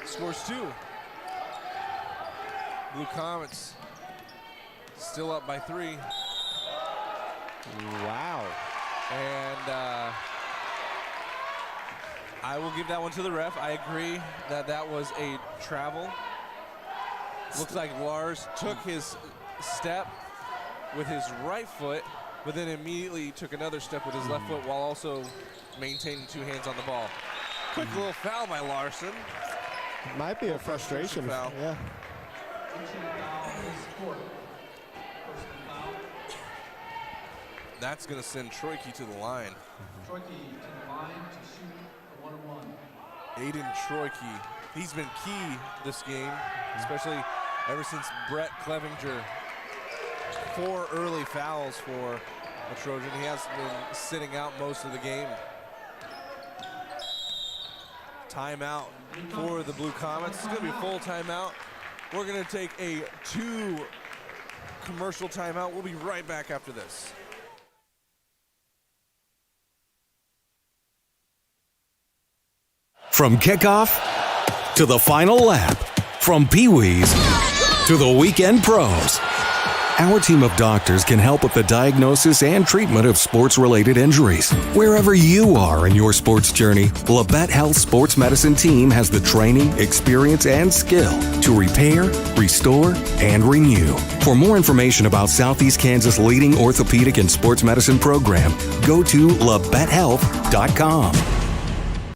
Scores 2. Blue Comets still up by 3. Wow. And I will give that one to the ref. I agree that that was a travel. Looks like Lars took his step with his right foot, but then immediately took another step with his left foot while also maintaining 2 hands on the ball. Quick little foul by Larson. Might be a frustration foul. Yeah. That's going to send Troike to the line. Troike to the line to shoot a 1-on-1. Aiden Troike, he's been key this game, especially ever since Brett Clevenger. 4 early fouls for the Trojan. He has been sitting out most of the game. Timeout for the Blue Comets. It's going to be a full timeout. We're going to take a commercial timeout. We'll be right back after this. From kickoff to the final lap, from Pee-wees to the weekend pros, our team of doctors can help with the diagnosis and treatment of sports-related injuries. Wherever you are in your sports journey, Labette Health Sports Medicine Team has the training, experience, and skill to repair, restore, and renew. For more information about Southeast Kansas' leading orthopedic and sports medicine program, go to labettehealth.com.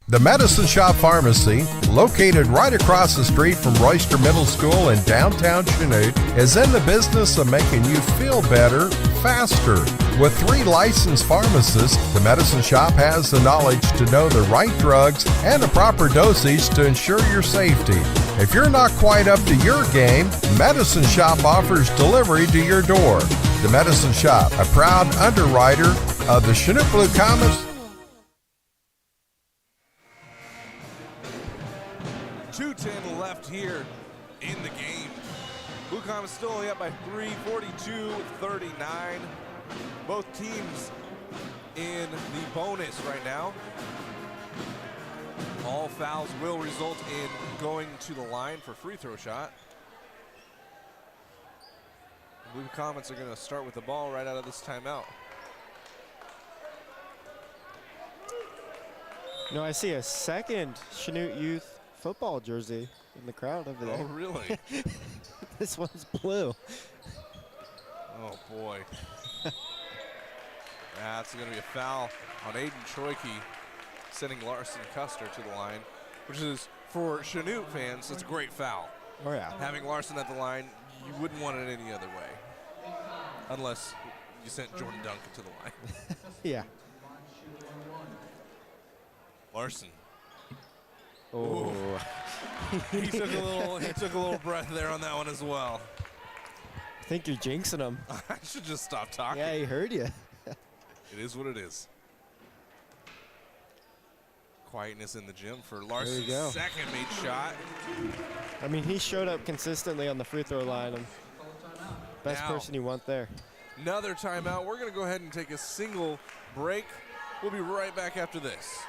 The Medicine Shop Pharmacy, located right across the street from Royster Middle School in downtown Chanute, is in the business of making you feel better, faster. With 3 licensed pharmacists, the Medicine Shop has the knowledge to know the right drugs and the proper dosage to ensure your safety. If you're not quite up to your game, Medicine Shop offers delivery to your door. The Medicine Shop, a proud underwriter of the Chanute Blue Comets. 2:10 left here in the game. Blue Comets still only up by 3, 42-39. Both teams in the bonus right now. All fouls will result in going to the line for free throw shot. Blue Comets are going to start with the ball right out of this timeout. No, I see a second Chanute Youth football jersey in the crowd over there. Oh, really? This one's blue. Oh, boy. That's going to be a foul on Aiden Troike, sending Larson Custer to the line, which is, for Chanute fans, it's a great foul. Oh, yeah. Having Larson at the line, you wouldn't want it any other way, unless you sent Jordan Duncan to the line. Yeah. Larson. Oh. He took a little breath there on that one as well. I think you're jinxing him. I should just stop talking. Yeah, he heard you. It is what it is. Quietness in the gym for Larson's second made shot. I mean, he showed up consistently on the free throw line. And best person you want there. Another timeout. We're going to go ahead and take a single break. We'll be right back after this.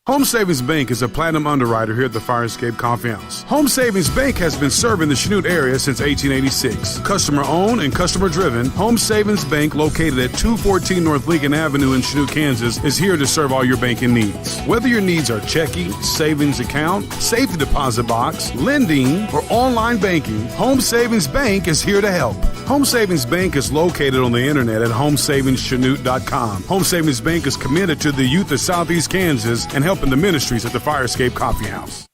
Home Savings Bank is a platinum underwriter here at the Fire Escape Coffee House. Home Savings Bank has been serving the Chanute area since 1886. Customer owned and customer driven, Home Savings Bank, located at 214 North Lincoln Avenue in Chanute, Kansas, is here to serve all your banking needs. Whether your needs are checking, savings account, safety deposit box, lending, or online banking, Home Savings Bank is here to help. Home Savings Bank is located on the internet at homesavingschanute.com. Home Savings Bank is committed to the youth of Southeast Kansas and helping the ministries at the Fire Escape Coffee House.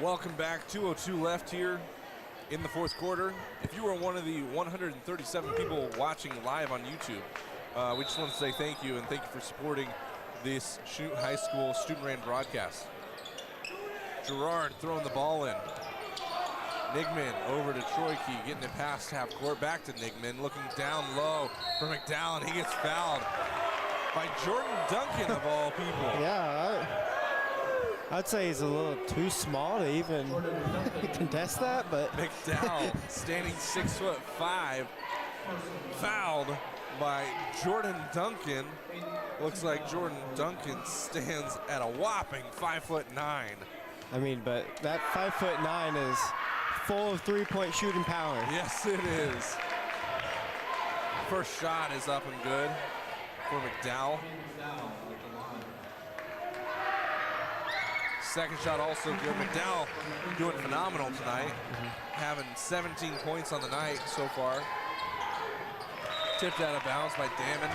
Welcome back. 2:02 left here in the fourth quarter. If you were one of the 137 people watching live on YouTube, we just want to say thank you and thank you for supporting this Chanute High School student-ran broadcast. Girard throwing the ball in. Nigman over to Troike, getting it past half court, back to Nigman, looking down low for McDowell, and he gets fouled by Jordan Duncan of all people. Yeah, I'd say he's a little too small to even contest that, but McDowell, standing 6'5", fouled by Jordan Duncan. Looks like Jordan Duncan stands at a whopping 5'9". I mean, but that 5'9" is full of three-point shooting power. Yes, it is. First shot is up and good for McDowell. Second shot also good. McDowell doing phenomenal tonight, having 17 points on the night so far. Tipped out of bounds by Damon.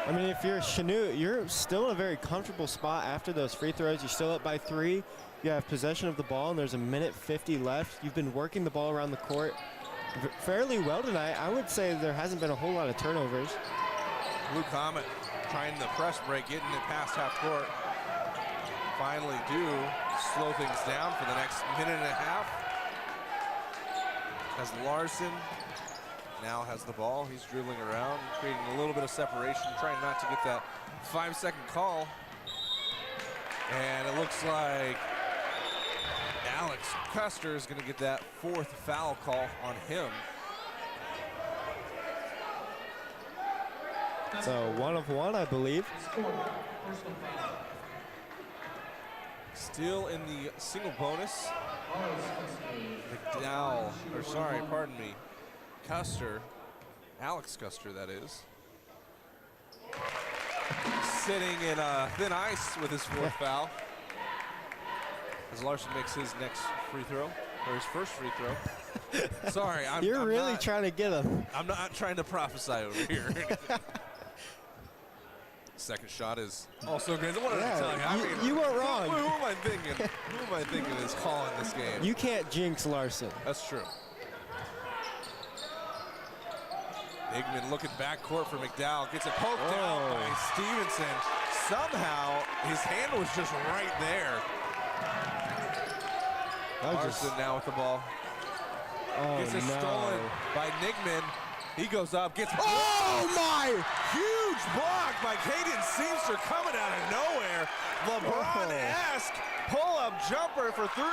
I mean, if you're Chanute, you're still in a very comfortable spot after those free throws. You're still up by 3. You have possession of the ball, and there's a minute 50 left. You've been working the ball around the court fairly well tonight. I would say there hasn't been a whole lot of turnovers. Blue Comet trying the press break, getting it past half court. Finally do slow things down for the next minute and a half. As Larson now has the ball, he's dribbling around, creating a little bit of separation, trying not to get that 5-second call. And it looks like Alex Custer is going to get that 4th foul call on him. So 1 of 1, I believe. Still in the single bonus. McDowell, or sorry, pardon me, Custer, Alex Custer, that is. Sitting in thin ice with his 4th foul. As Larson makes his next free throw, or his first free throw. Sorry, You're I'm really not, trying to get him. I'm not trying to prophesy over here. Second shot is also good. What did I tell you? I mean, you weren't wrong. Who am I thinking? Who am I thinking is calling this game? You can't jinx Larson. That's true. Igman looking backcourt for McDowell. Gets it poked out by Stevenson. Somehow, his hand was just right there. Larson now with the ball. Gets it stolen by Nigman. He goes up, gets... Oh, my! Huge block by Caden Seamster coming out of nowhere. LeBron-esque pull-up jumper for 3.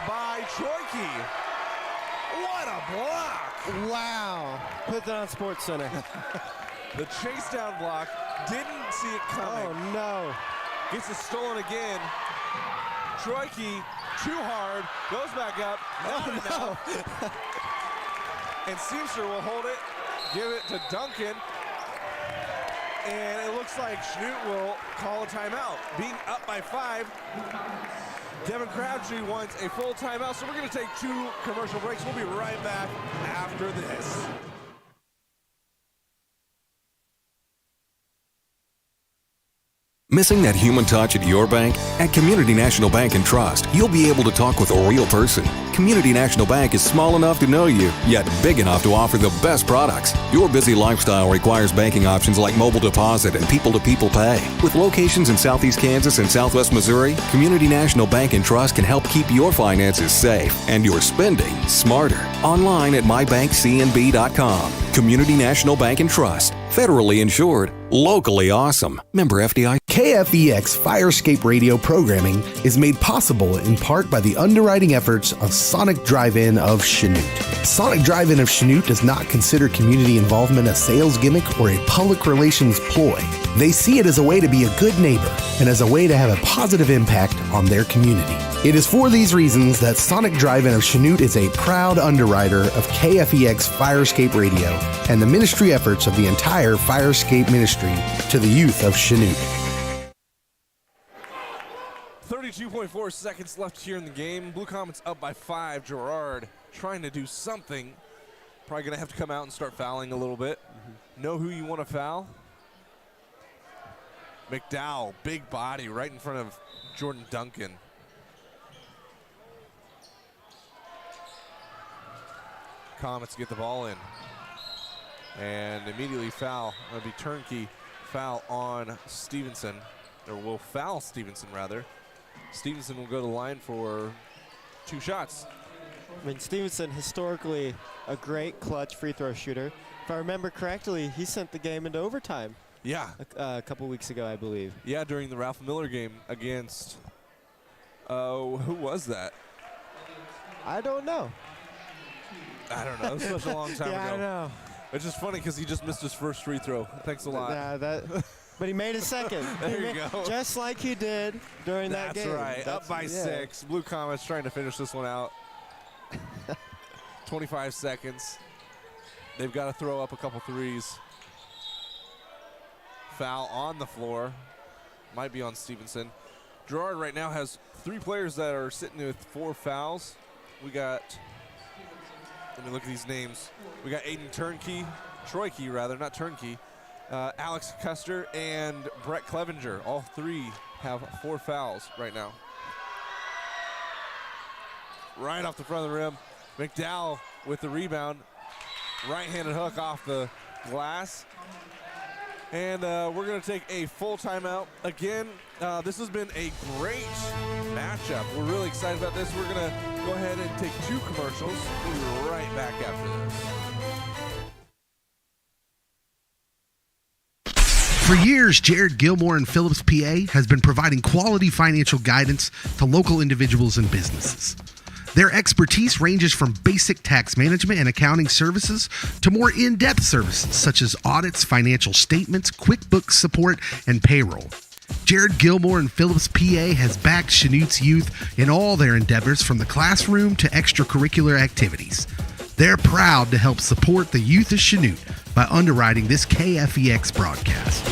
By Troike. What a block! Wow. Put that on SportsCenter. The chase down block, didn't see it coming. Oh, no. Gets it stolen again. Troike, too hard, goes back up. Not enough. And Seamster will hold it, give it to Duncan. And it looks like Chanute will call a timeout. Being up by 5, Devin Crabtree wants a full timeout, so we're going to take 2 commercial breaks. We'll be right back after this. Missing that human touch at your bank? At Community National Bank and Trust, you'll be able to talk with a real person. Community National Bank is small enough to know you, yet big enough to offer the best products. Your busy lifestyle requires banking options like mobile deposit and people-to-people pay. With locations in Southeast Kansas and Southwest Missouri, Community National Bank and Trust can help keep your finances safe and your spending smarter. Online at mybankcnb.com. Community National Bank and Trust. Federally insured. Locally awesome. Member FDIC. KFEX Firescape radio programming is made possible in part by the underwriting efforts of Sonic Drive-In of Chanute. Sonic Drive-In of Chanute does not consider community involvement a sales gimmick or a public relations ploy. They see it as a way to be a good neighbor and as a way to have a positive impact on their community. It is for these reasons that Sonic Drive-In of Chanute is a proud underwriter of KFEX Firescape Radio and the ministry efforts of the entire Firescape ministry to the youth of Chanute. 32.4 seconds left here in the game. Blue Comets up by 5. Girard trying to do something. Probably going to have to come out and start fouling a little bit. Know who you want to foul. McDowell, big body right in front of Jordan Duncan. Comets get the ball in. And immediately foul. That'll be turnkey foul on Stevenson. Or will foul Stevenson, rather. Stevenson will go to the line for 2 shots. I mean, Stevenson, historically a great clutch free throw shooter. If I remember correctly, he sent the game into overtime. Yeah. A couple weeks ago, I believe. Yeah, during the Ralph Miller game against, who was that? I don't know. I don't know. It was such a long time ago. Yeah, I know. It's just funny because he just missed his first free throw. Thanks a lot. Yeah, but he made a second. There you go. Just like he did during that game. That's right. Up by 6. Blue Comets trying to finish this one out. 25 seconds. They've got to throw up a couple threes. Foul on the floor. Might be on Stevenson. Girard right now has 3 players that are sitting with 4 fouls. We got, let me look at these names. We got Aiden Troike rather, not Turnkey. Alex Custer and Brett Clevenger. All 3 have 4 fouls right now. Right off the front of the rim. McDowell with the rebound. Right-handed hook off the glass. And we're going to take a full timeout. Again, this has been a great matchup. We're really excited about this. We're going to go ahead and take 2 commercials. We'll be right back after this. For years, Jared Gilmore in Phillips, PA has been providing quality financial guidance to local individuals and businesses. Their expertise ranges from basic tax management and accounting services to more in-depth services such as audits, financial statements, QuickBooks support, and payroll. Jared Gilmore in Phillips, PA has backed Chanute's youth in all their endeavors from the classroom to extracurricular activities. They're proud to help support the youth of Chanute by underwriting this KFEX broadcast.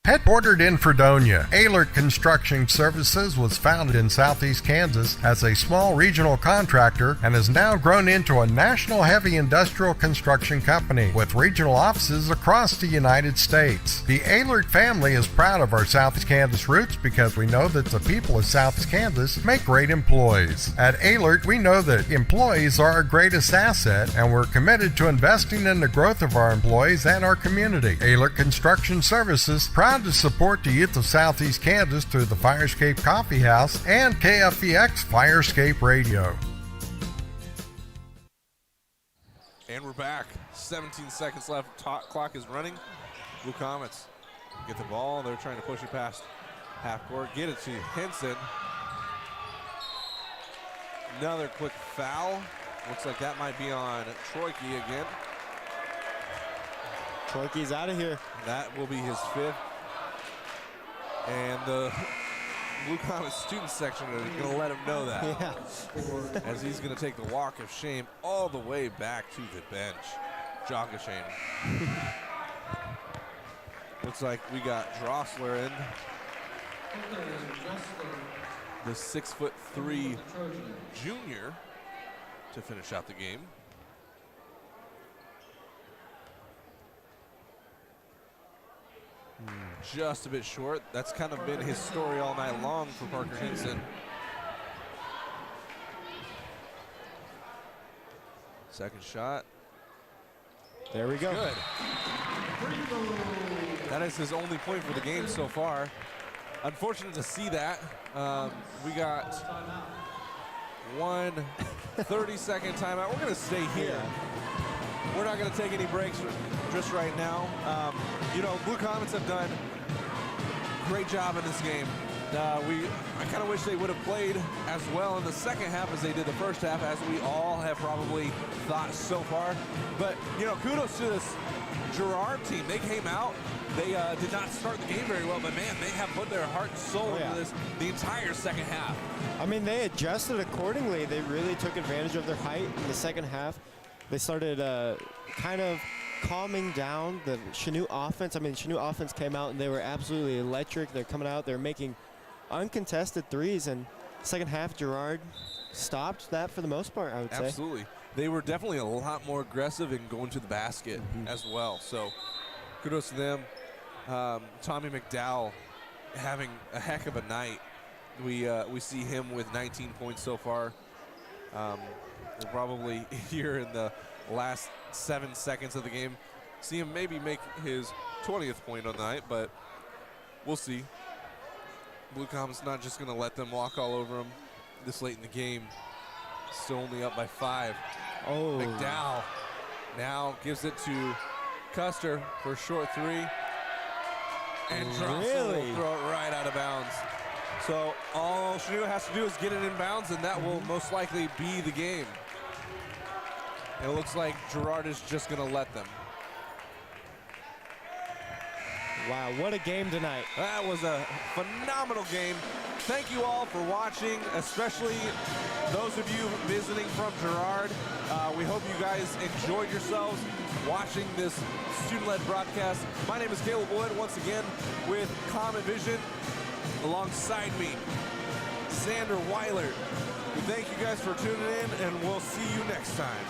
Headquartered in Fredonia, Ehlert Construction Services was founded in southeast Kansas as a small regional contractor and has now grown into a national heavy industrial construction company with regional offices across the United States. The Ehlert family is proud of our southeast Kansas roots because we know that the people of southeast Kansas make great employees. At Ehlert, we know that employees are our greatest asset and we're committed to investing in the growth of our employees and our community. Ehlert Construction Services proud to support the youth of Southeast Kansas through the Firescape Coffee House and KFEX Firescape Radio. And we're back. 17 seconds left. Clock is running. Blue Comets get the ball. They're trying to push it past half court. Get it to Henson. Another quick foul. Looks like that might be on Troike again. Troike's out of here. That will be his fifth. And the Blue Comet student section are going to let him know that. Yeah. As he's going to take the walk of shame all the way back to the bench. Jock of shame. Looks like we got Drossler in. The 6'3" junior to finish out the game. Just a bit short. That's kind of been his story all night long for Parker Henson. Second shot. There we go. Good. That is his only point for the game so far. Unfortunate to see that. We got one 30-second timeout. We're going to stay here. We're not going to take any breaks just right now. You know, Blue Comets have done a great job in this game. I kind of wish they would have played as well in the second half as they did the first half, as we all have probably thought so far. But, you know, kudos to this Girard team. They came out. They did not start the game very well, but, man, they have put their heart and soul into this the entire second half. I mean, they adjusted accordingly. They really took advantage of their height in the second half. They started kind of calming down the Chanute offense. I mean, Chanute offense came out and they were absolutely electric. They're coming out, they're making uncontested threes, and second half, Girard stopped that for the most part, I would say. Absolutely. They were definitely a lot more aggressive in going to the basket as well. So kudos to them. Tommy McDowell having a heck of a night. We see him with 19 points so far. We'll probably here in the last 7 seconds of the game see him maybe make his 20th point on the night, but we'll see. Blue Comets not just going to let them walk all over him this late in the game. Still only up by 5. Oh. McDowell now gives it to Custer for a short three. And Drossel will throw it right out of bounds. So all Chanute has to do is get it in bounds, and that will most likely be the game. And it looks like Girard is just going to let them. Wow, what a game tonight. That was a phenomenal game. Thank you all for watching, especially those of you visiting from Girard. We hope you guys enjoyed yourselves watching this student-led broadcast. My name is Caleb Wood, once again with Comet Vision. Alongside me, Xander Weiler. We thank you guys for tuning in, and we'll see you next time.